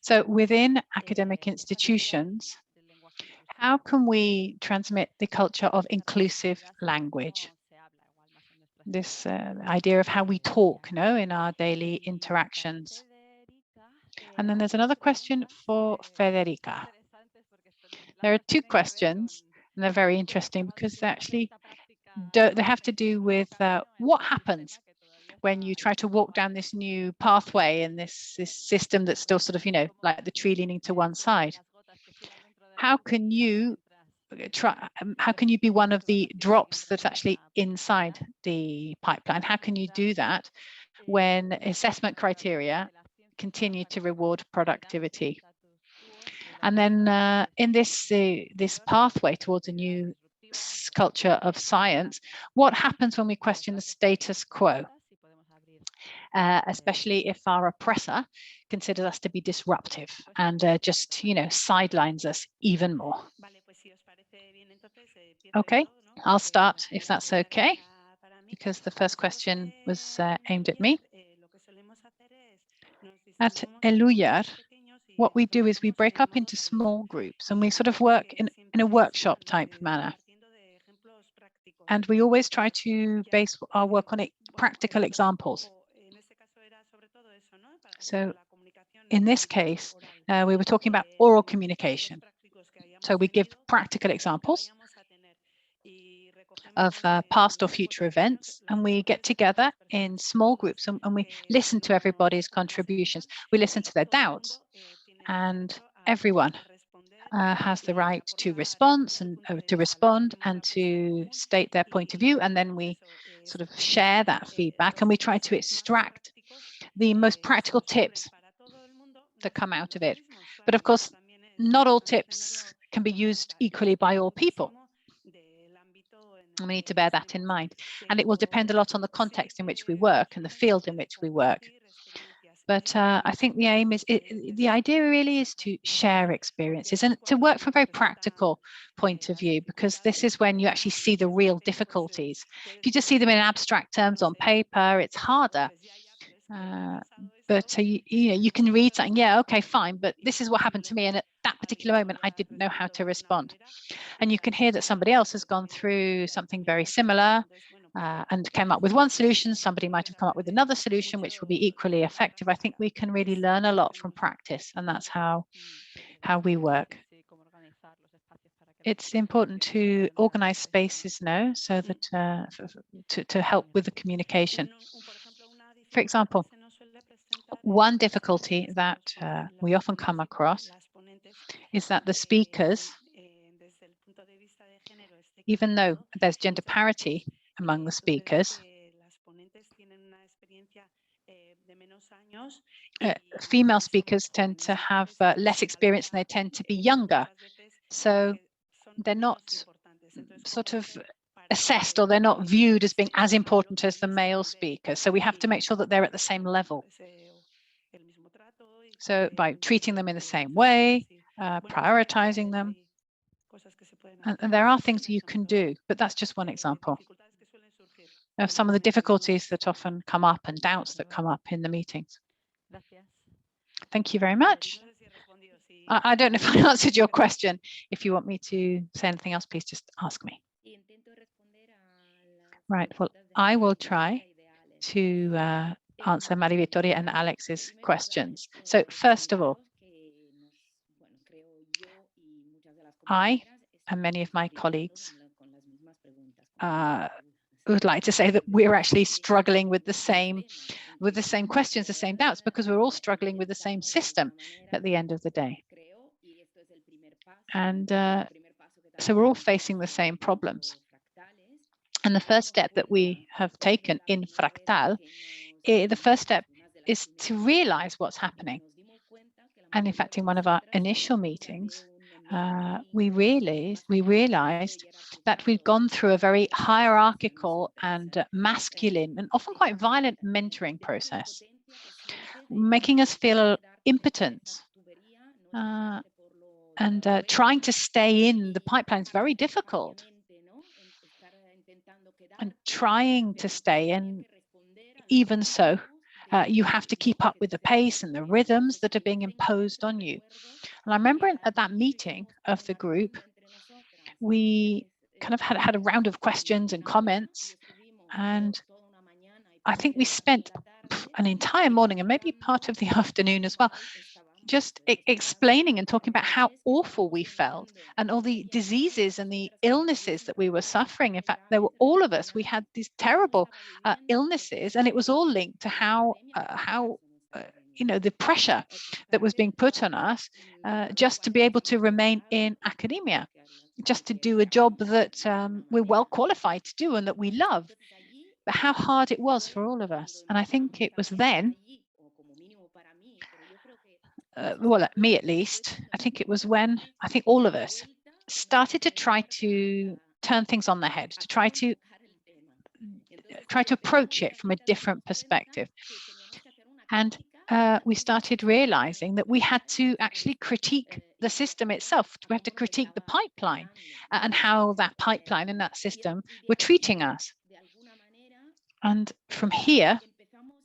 So within academic institutions, how can we transmit the culture of inclusive language? This idea of how we talk, in our daily interactions. And then there's another question for Federica. There are two questions, and they're very interesting because they actually they have to do with what happens when you try to walk down this new pathway and this system that's still sort of, like the tree leaning to one side. How can you be one of the drops that's actually inside the pipeline? How can you do that when assessment criteria continue to reward productivity? And then in this pathway towards a new culture of science, what happens when we question the status quo? Especially if our oppressor considers us to be disruptive and just, sidelines us even more. Okay, I'll start if that's okay, because the first question was aimed at me. At Eluyar, what we do is we break up into small groups and we sort of work in a workshop type manner. And we always try to base our work on practical examples. So in this case, we were talking about oral communication. So we give practical examples of past or future events, and we get together in small groups and we listen to everybody's contributions. We listen to their doubts, and everyone has the right to respond and to state their point of view, and then we sort of share that feedback and we try to extract the most practical tips that come out of it. But of course, not all tips can be used equally by all people. We need to bear that in mind. And it will depend a lot on the context in which we work and the field in which we work. But I think the aim is, the idea really is to share experiences and to work from a very practical point of view, because this is when you actually see the real difficulties. If you just see them in abstract terms on paper, it's harder But you can read something, yeah, okay, fine, but this is what happened to me, and at that particular moment I didn't know how to respond. And you can hear that somebody else has gone through something very similar and came up with one solution. Somebody might have come up with another solution which will be equally effective. I think we can really learn a lot from practice, and that's how we work. It's important to organize spaces now so that to help with the communication. For example, one difficulty that we often come across is that the speakers, even though there's gender parity among the speakers, female speakers tend to have less experience and they tend to be younger. So they're not sort of assessed, or they're not viewed as being as important as the male speakers. So we have to make sure that they're at the same level. So by treating them in the same way, prioritizing them. And there are things you can do, but that's just one example of some of the difficulties that often come up and doubts that come up in the meetings. Thank you very much. I don't know if I answered your question. If you want me to say anything else, please just ask me. Right, well, I will try to answer Maria Victoria and Alex's questions. So first of all, I and many of my colleagues would like to say that we're actually struggling with the same questions, the same doubts, because we're all struggling with the same system at the end of the day. And so we're all facing the same problems. And the first step that we have taken in Fractal, the first step is to realize what's happening. And in fact, in one of our initial meetings, we realized that we'd gone through a very hierarchical and masculine and often quite violent mentoring process, making us feel impotent. And trying to stay in the pipeline is very difficult. And trying to stay in, even so, you have to keep up with the pace and the rhythms that are being imposed on you. And I remember at that meeting of the group, we kind of had a round of questions and comments. And I think we spent an entire morning and maybe part of the afternoon as well, just explaining and talking about how awful we felt and all the diseases and the illnesses that we were suffering. In fact, there were all of us, we had these terrible illnesses, and it was all linked to how the pressure that was being put on us just to be able to remain in academia, just to do a job that we're well qualified to do and that we love. But how hard it was for all of us. And I think it was then, well, me at least, I think it was when I think all of us started to try to turn things on their head, to try to approach it from a different perspective. And we started realizing that we had to actually critique the system itself. We had to critique the pipeline and how that pipeline and that system were treating us. And from here,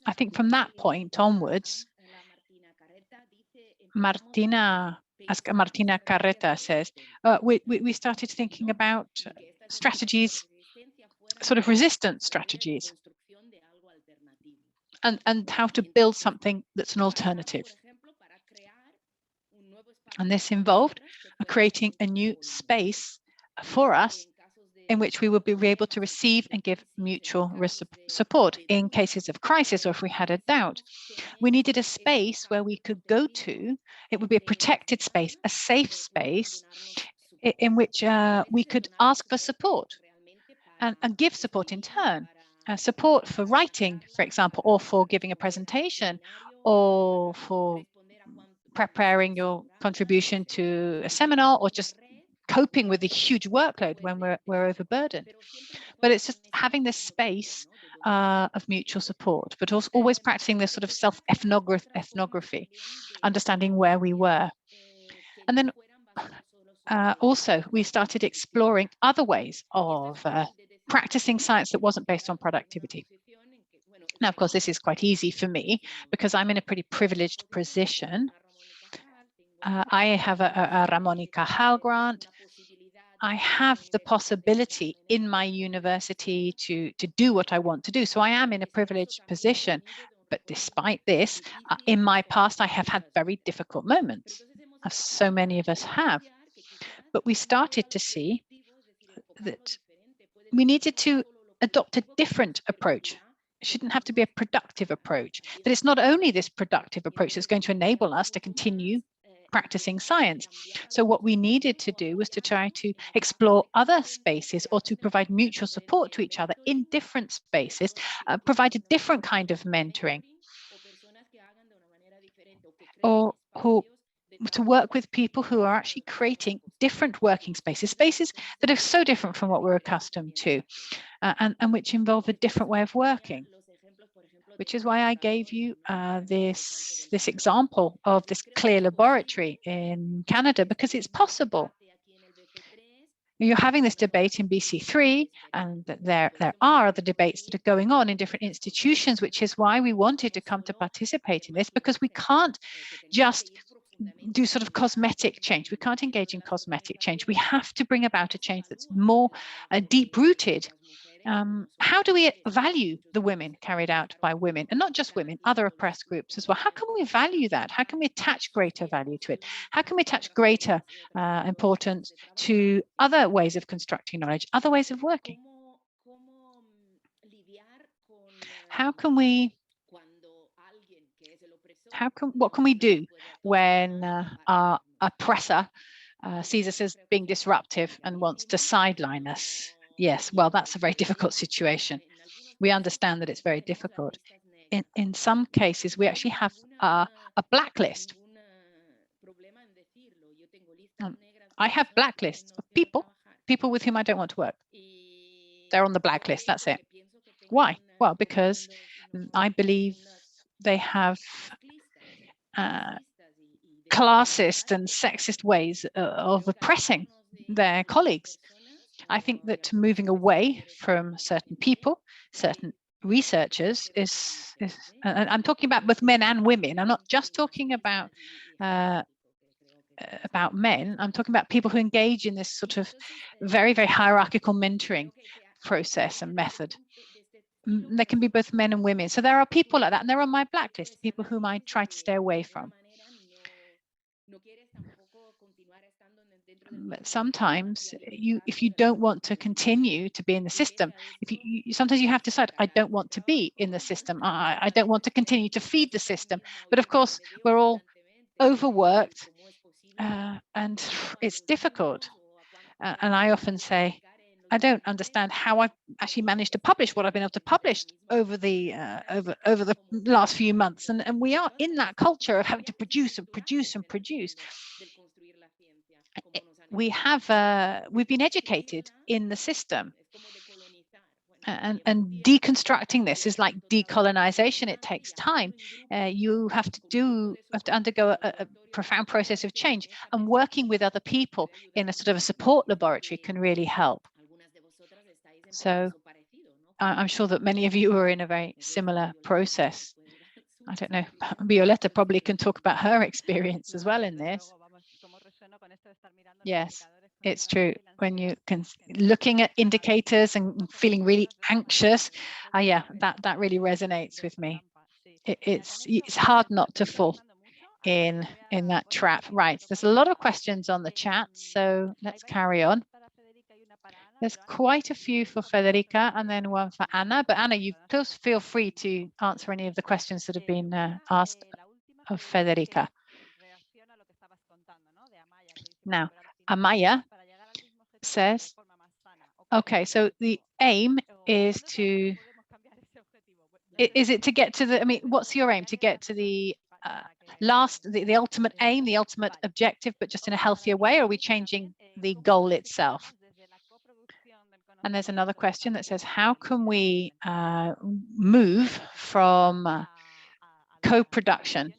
I think from that point onwards, as Martina Carreta says, we started thinking about strategies, sort of resistance strategies, and how to build something that's an alternative. And this involved creating a new space for us in which we would be able to receive and give mutual support in cases of crisis, or if we had a doubt. We needed a space where we could go to. It would be a protected space, a safe space in which we could ask for support and give support in turn. Support for writing, for example, or for giving a presentation, or for preparing your contribution to a seminar, or just coping with the huge workload when we're overburdened. But it's just having this space of mutual support, but also always practicing this sort of self-ethnography, understanding where we were. And then also we started exploring other ways of practicing science that wasn't based on productivity. Now, of course, this is quite easy for me because I'm in a pretty privileged position. I have a Ramón y Cajal grant. I have the possibility in my university to do what I want to do. So I am in a privileged position. But despite this, in my past, I have had very difficult moments, as so many of us have. But we started to see that we needed to adopt a different approach. It shouldn't have to be a productive approach. But it's not only this productive approach that's going to enable us to continue practicing science. So what we needed to do was to try to explore other spaces or to provide mutual support to each other in different spaces, provide a different kind of mentoring, or to work with people who are actually creating different working spaces, spaces that are so different from what we're accustomed to, and which involve a different way of working. Which is why I gave you this example of this CLEAR laboratory in Canada, because it's possible. You're having this debate in BC3, and there are other debates that are going on in different institutions, which is why we wanted to come to participate in this, because we can't just do sort of cosmetic change. We can't engage in cosmetic change. We have to bring about a change that's more deep-rooted. How do we value the women carried out by women, and not just women, other oppressed groups as well? How can we value that? How can we attach greater value to it? How can we attach greater importance to other ways of constructing knowledge, other ways of working? What can we do when our oppressor sees us as being disruptive and wants to sideline us? Yes, well, that's a very difficult situation. We understand that it's very difficult. In some cases, we actually have a blacklist. I have blacklists of people with whom I don't want to work. They're on the blacklist, that's it. Why? Well, because I believe they have classist and sexist ways of oppressing their colleagues. I think that moving away from certain people, certain researchers is and I'm talking about both men and women. I'm not just talking about men. I'm talking about people who engage in this sort of very, very hierarchical mentoring process and method. There can be both men and women. So there are people like that, and they're on my blacklist, people whom I try to stay away from. But sometimes if you don't want to continue to be in the system, sometimes you have to decide, I don't want to be in the system. I don't want to continue to feed the system. But of course, we're all overworked and it's difficult. And I often say, I don't understand how I've actually managed to publish what I've been able to publish over the last few months. And we are in that culture of having to produce and produce and produce. We've been educated in the system, and deconstructing this is like decolonization. It takes time. You have to undergo a profound process of change, and working with other people in a sort of a support laboratory can really help. So I'm sure that many of you are in a very similar process. I don't know, Violeta probably can talk about her experience as well in this. Yes, it's true. When you can looking at indicators and feeling really anxious, yeah, that really resonates with me. It's hard not to fall in that trap. Right, there's a lot of questions on the chat, so let's carry on. There's quite a few for Federica and then one for Anna, but Anna, you please feel free to answer any of the questions that have been asked of Federica. Now, Amaya says, okay, so the aim is to get to the, I mean, what's your aim? To get to the the ultimate aim, the ultimate objective, but just in a healthier way? Or are we changing the goal itself? And there's another question that says, how can we move from co-production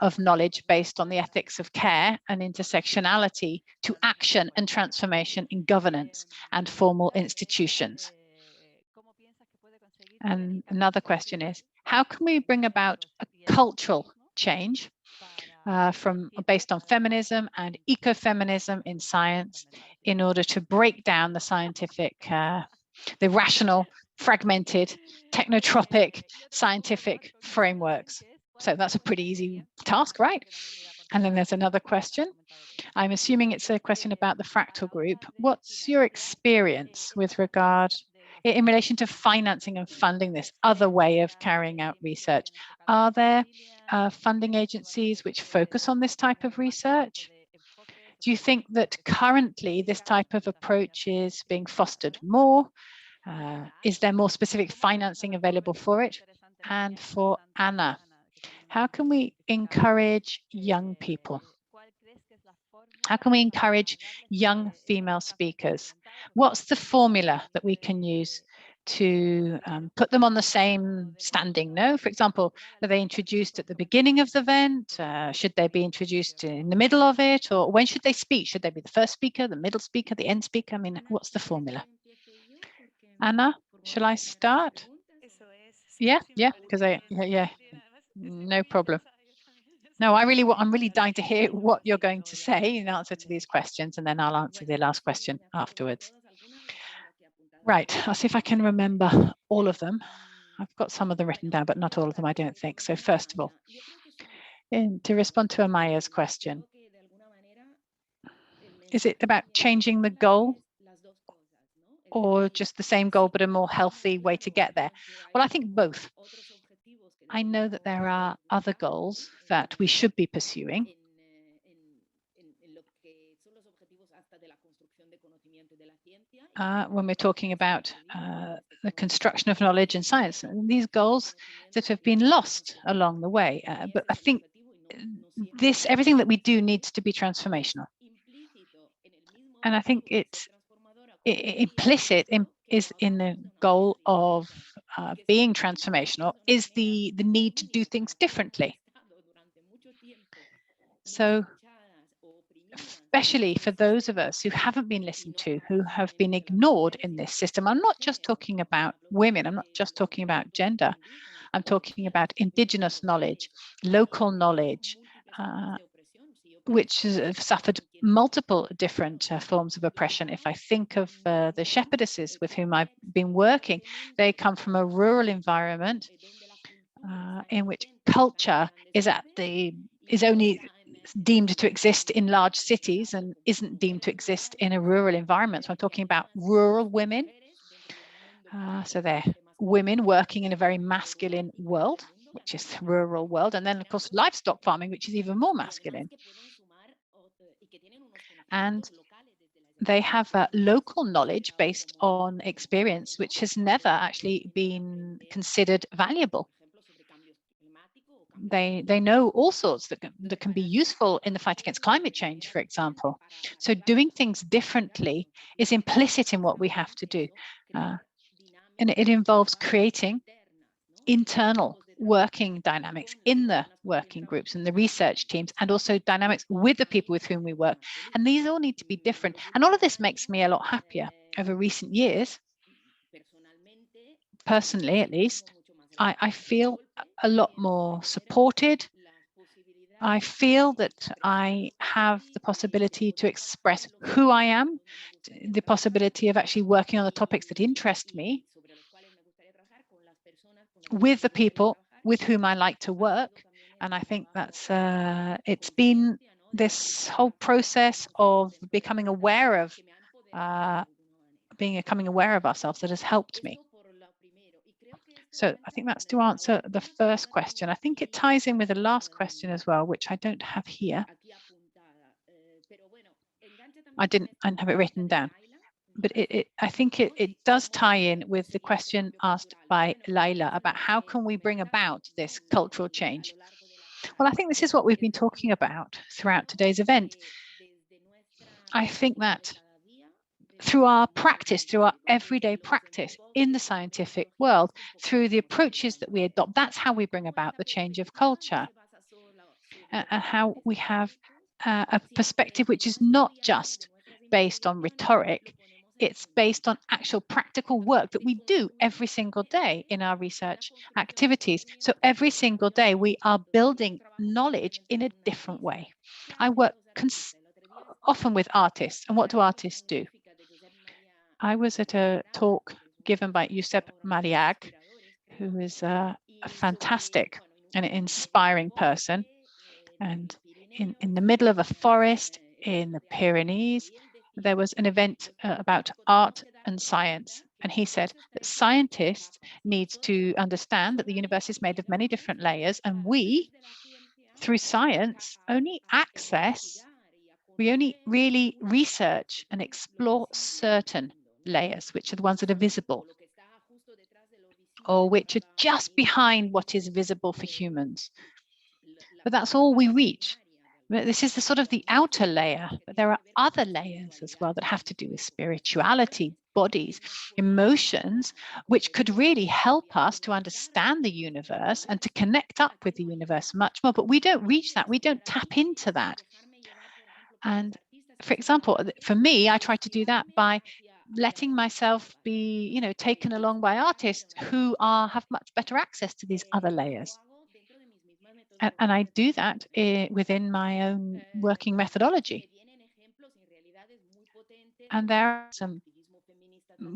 of knowledge based on the ethics of care and intersectionality to action and transformation in governance and formal institutions? And another question is, how can we bring about a cultural change based on feminism and ecofeminism in science in order to break down the scientific, the rational, fragmented, technotropic scientific frameworks? So that's a pretty easy task, right? And then there's another question. I'm assuming it's a question about the fractal group. What's your experience with regard in relation to financing and funding this other way of carrying out research? Are there funding agencies which focus on this type of research? Do you think that currently this type of approach is being fostered more? Is there more specific financing available for it? And for Anna, how can we encourage young people? How can we encourage young female speakers? What's the formula that we can use to put them on the same standing? No, for example, are they introduced at the beginning of the event? Should they be introduced in the middle of it? Or when should they speak? Should they be the first speaker, the middle speaker, the end speaker? I mean, what's the formula? Anna, shall I start? Yeah, because no problem. No, I'm really dying to hear what you're going to say in answer to these questions, and then I'll answer the last question afterwards. Right, I'll see if I can remember all of them. I've got some of them written down, but not all of them, I don't think. So first of all, to respond to Amaya's question, is it about changing the goal or just the same goal, but a more healthy way to get there? Well, I think both. I know that there are other goals that we should be pursuing. When we're talking about the construction of knowledge and science, and these goals that have been lost along the way. But I think everything that we do needs to be transformational. And I think it's implicit is in the goal of being transformational is the need to do things differently. So especially for those of us who haven't been listened to, who have been ignored in this system. I'm not just talking about women, I'm not just talking about gender, I'm talking about indigenous knowledge, local knowledge, which have suffered multiple different forms of oppression. If I think of the shepherdesses with whom I've been working, they come from a rural environment in which culture is only deemed to exist in large cities and isn't deemed to exist in a rural environment. So I'm talking about rural women. So they're women working in a very masculine world, which is the rural world. And then, of course, livestock farming, which is even more masculine. And they have local knowledge based on experience, which has never actually been considered valuable. They know all sorts that can be useful in the fight against climate change, for example. So doing things differently is implicit in what we have to do. And it involves creating internal working dynamics in the working groups and the research teams, and also dynamics with the people with whom we work. And these all need to be different. And all of this makes me a lot happier over recent years. Personally, at least, I feel a lot more supported. I feel that I have the possibility to express who I am, the possibility of actually working on the topics that interest me with the people with whom I like to work. And I think that's it's been this whole process of becoming aware of ourselves that has helped me. So I think that's to answer the first question. I think it ties in with the last question as well, which I don't have here. I didn't have it written down, but I think it does tie in with the question asked by Laila about how can we bring about this cultural change? Well, I think this is what we've been talking about throughout today's event. I think that through our practice, through our everyday practice in the scientific world, through the approaches that we adopt, that's how we bring about the change of culture, and how we have a perspective which is not just based on rhetoric, it's based on actual practical work that we do every single day in our research activities. So every single day we are building knowledge in a different way. I work often with artists, and what do artists do? I was at a talk given by Josep Mariag, who is a fantastic and inspiring person, and in the middle of a forest in the Pyrenees, there was an event about art and science. And he said that scientists need to understand that the universe is made of many different layers, and we, through science, we only really research and explore certain layers, which are the ones that are visible, or which are just behind what is visible for humans. But that's all we reach. This is the sort of the outer layer, but there are other layers as well that have to do with spirituality, bodies, emotions, which could really help us to understand the universe and to connect up with the universe much more. But we don't reach that. We don't tap into that. And for example, for me, I try to do that by letting myself be, taken along by artists who have much better access to these other layers. And I do that within my own working methodology. And there are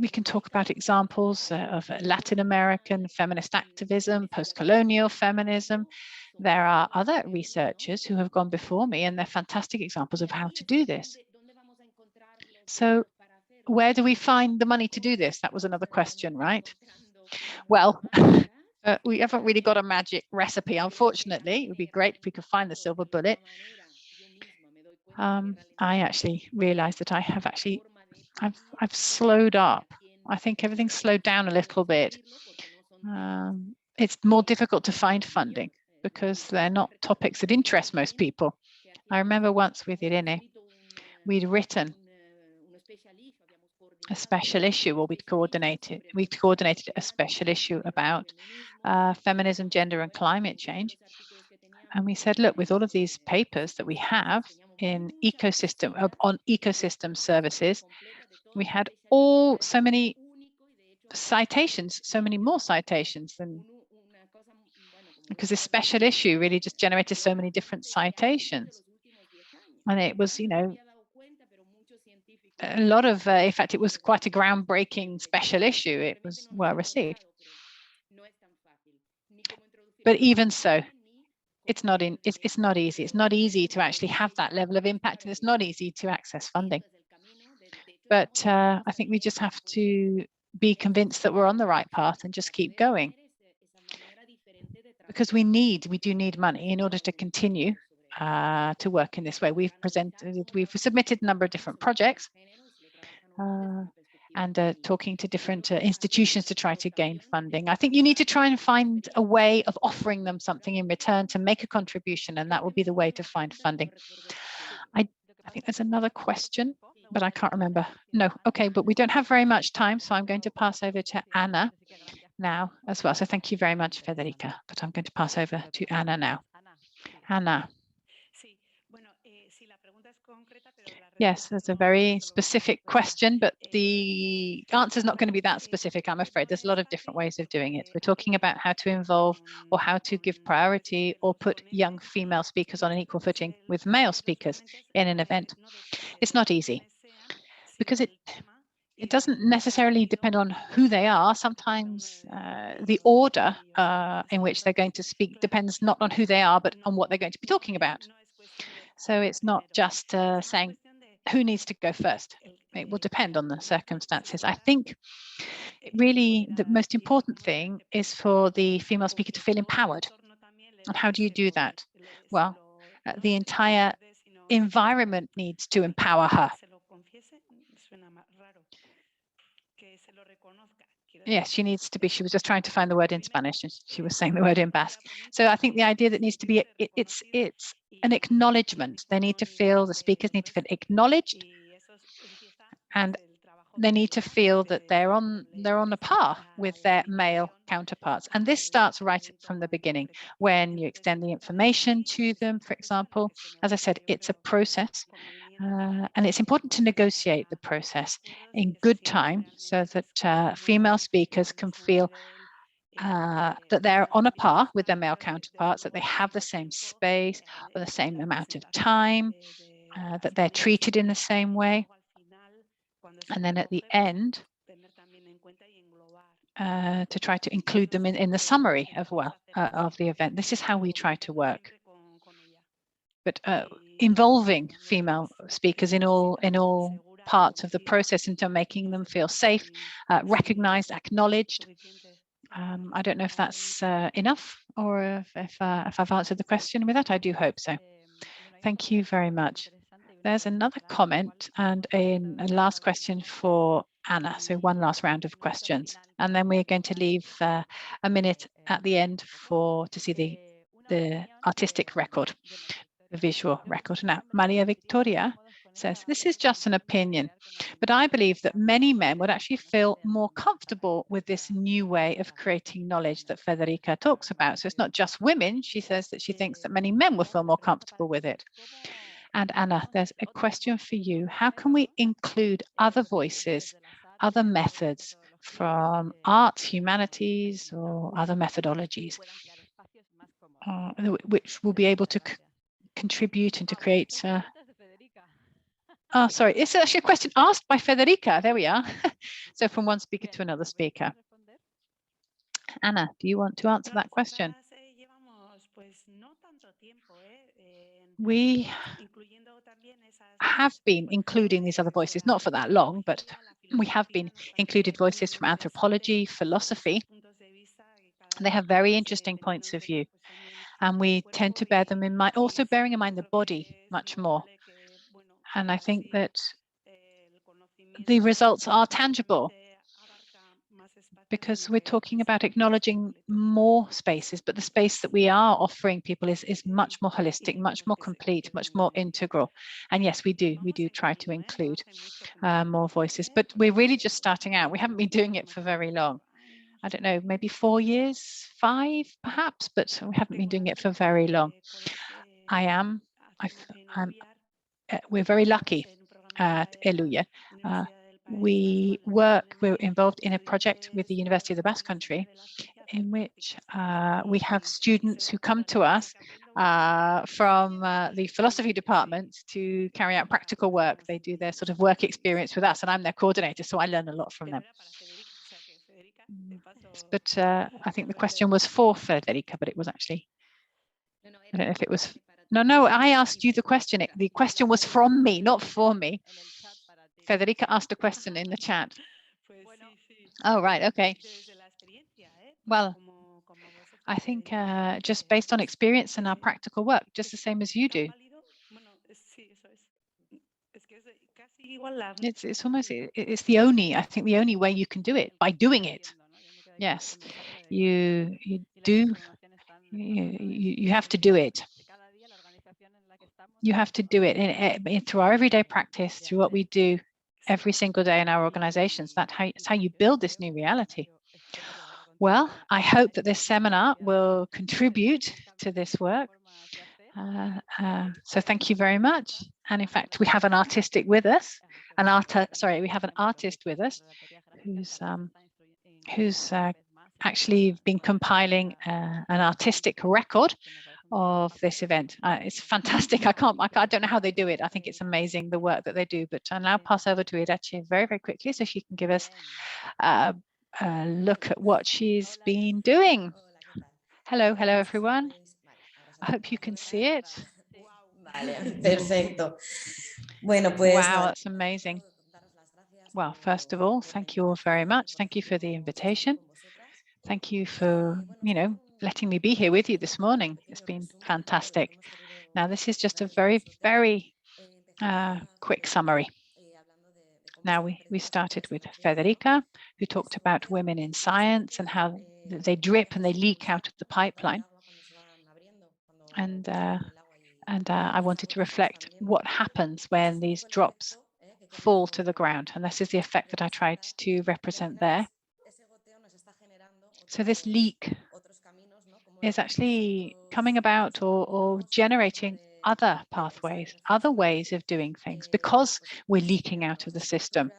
we can talk about examples of Latin American feminist activism, post-colonial feminism. There are other researchers who have gone before me, and they're fantastic examples of how to do this. So where do we find the money to do this? That was another question, right? Well, we haven't really got a magic recipe, unfortunately. It would be great if we could find the silver bullet. I actually realized that I've slowed up. I think everything's slowed down a little bit. It's more difficult to find funding because they're not topics that interest most people. I remember once with Irene, we'd written a special issue, or we'd coordinated a special issue about feminism, gender, and climate change. And we said, look, with all of these papers that we have on ecosystem services, we had so many citations, so many more citations than, because this special issue really just generated so many different citations. And it was, a lot of, in fact, it was quite a groundbreaking special issue. It was well received. But even so, it's not easy. It's not easy to actually have that level of impact, and it's not easy to access funding. But I think we just have to be convinced that we're on the right path and just keep going. Because we do need money in order to continue to work in this way. We've submitted a number of different projects and talking to different institutions to try to gain funding. I think you need to try and find a way of offering them something in return to make a contribution, and that will be the way to find funding. I think there's another question, but I can't remember. No, okay, but we don't have very much time, so I'm going to pass over to Anna now as well. So thank you very much, Federica, but I'm going to pass over to Anna now. Anna. Yes, that's a very specific question, but the answer is not going to be that specific, I'm afraid. There's a lot of different ways of doing it. We're talking about how to involve or how to give priority or put young female speakers on an equal footing with male speakers in an event. It's not easy because it doesn't necessarily depend on who they are. Sometimes the order in which they're going to speak depends not on who they are, but on what they're going to be talking about. So it's not just saying who needs to go first. It will depend on the circumstances. I think really the most important thing is for the female speaker to feel empowered. And how do you do that? Well, the entire environment needs to empower her. Yes, she needs to be. She was just trying to find the word in Spanish, and she was saying the word in Basque. So I think the idea that needs to be it's an acknowledgement. They need to feel, the speakers need to feel acknowledged, and they need to feel that they're on a par with their male counterparts. And this starts right from the beginning when you extend the information to them. For example, as I said, it's a process. And it's important to negotiate the process in good time so that female speakers can feel that they're on a par with their male counterparts, that they have the same space or the same amount of time, that they're treated in the same way. And then at the end, to try to include them in the summary of the event. This is how we try to work. But involving female speakers in all parts of the process into making them feel safe, recognized, acknowledged. I don't know if that's enough or if I've answered the question with that. I do hope so. Thank you very much. There's another comment and a last question for Anna. So one last round of questions. And then we're going to leave a minute at the end to see the artistic record, the visual record. Now, Maria Victoria says, this is just an opinion, but I believe that many men would actually feel more comfortable with this new way of creating knowledge that Federica talks about. So it's not just women. She says that she thinks that many men will feel more comfortable with it. And Anna, there's a question for you. How can we include other voices, other methods from arts, humanities, or other methodologies, which will be able to contribute and to create... Oh, sorry, it's actually a question asked by Federica. There we are. So from one speaker to another speaker. Anna, do you want to answer that question? We have been including these other voices, not for that long, but we have been included voices from anthropology, philosophy. They have very interesting points of view, and we tend to bear them in mind, also bearing in mind the body much more. And I think that the results are tangible because we're talking about acknowledging more spaces, but the space that we are offering people is much more holistic, much more complete, much more integral. And yes, we do try to include more voices, but we're really just starting out. We haven't been doing it for very long. I don't know, maybe 4 years, 5 perhaps, but we haven't been doing it for very long. We're very lucky at Eluye. We're involved in a project with the University of the Basque Country in which we have students who come to us from the philosophy department to carry out practical work. They do their sort of work experience with us, and I'm their coordinator, so I learn a lot from them. But I think the question was for Federica, but it was actually, I don't know if it was, no, I asked you the question. The question was from me, not for me. Federica asked a question in the chat. Oh, right, okay. Well, I think just based on experience and our practical work, just the same as you do. It's the only, I think the only way you can do it, by doing it. Yes, you have to do it. You have to do it through our everyday practice, through what we do every single day in our organizations. That's how you build this new reality. Well, I hope that this seminar will contribute to this work. So thank you very much. And in fact, we have an artistic with us, we have an artist with us who's actually been compiling an artistic record of this event. It's fantastic. I don't know how they do it. I think it's amazing the work that they do. But I'll now pass over to Irache very, very quickly so she can give us a look at what she's been doing. Hello, everyone. I hope you can see it. Vale, perfecto. Bueno, pues wow, that's amazing. Well, first of all, thank you all very much. Thank you for the invitation. Thank you for, letting me be here with you this morning. It's been fantastic. Now, this is just a very, very quick summary. Now, we started with Federica, who talked about women in science and how they drip and they leak out of the pipeline. And I wanted to reflect what happens when these drops fall to the ground. And this is the effect that I tried to represent there. So this leak is actually coming about or generating other pathways, other ways of doing things, because we're leaking out of the system.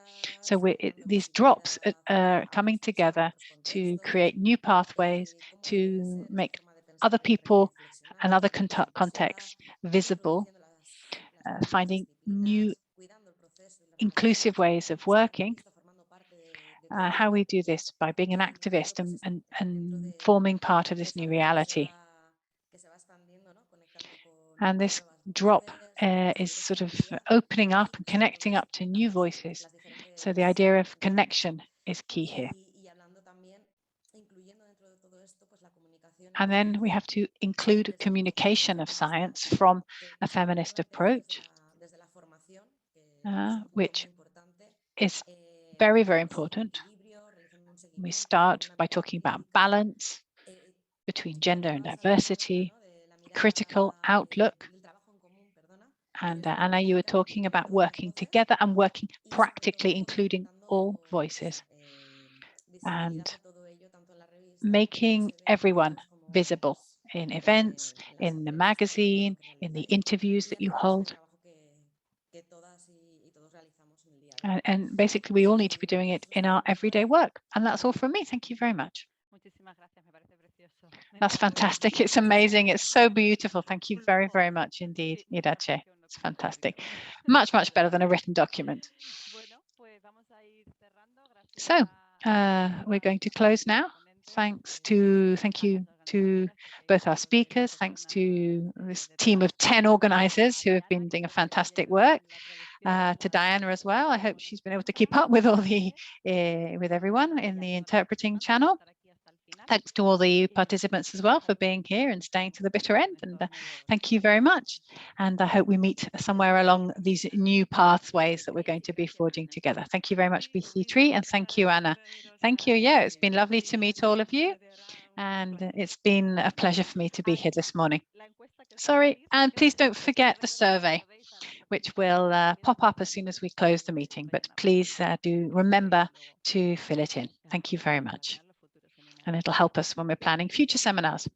So these drops are coming together to create new pathways, to make other people and other contexts visible, finding new inclusive ways of working. How we do this by being an activist and forming part of this new reality. And this drop is sort of opening up and connecting up to new voices. So the idea of connection is key here. And then we have to include communication of science from a feminist approach, which is very, very important. We start by talking about balance between gender and diversity, critical outlook. And Anna, you were talking about working together and working practically, including all voices, and making everyone visible in events, in the magazine, in the interviews that you hold. And basically, we all need to be doing it in our everyday work. And that's all from me. Thank you very much. That's fantastic. It's amazing. It's so beautiful. Thank you very, very much indeed, Irache. It's fantastic. Much, much better than a written document. So we're going to close now. Thank you to both our speakers. Thanks to this team of 10 organizers who have been doing a fantastic work. To Diana as well. I hope she's been able to keep up with all the with everyone in the interpreting channel. Thanks to all the participants as well for being here and staying to the bitter end. And thank you very much. And I hope we meet somewhere along these new pathways that we're going to be forging together. Thank you very much, BC3, and thank you, Anna. Thank you. Yeah, it's been lovely to meet all of you. And it's been a pleasure for me to be here this morning. Sorry, and please don't forget the survey, which will pop up as soon as we close the meeting. But please do remember to fill it in. Thank you very much. And it'll help us when we're planning future seminars.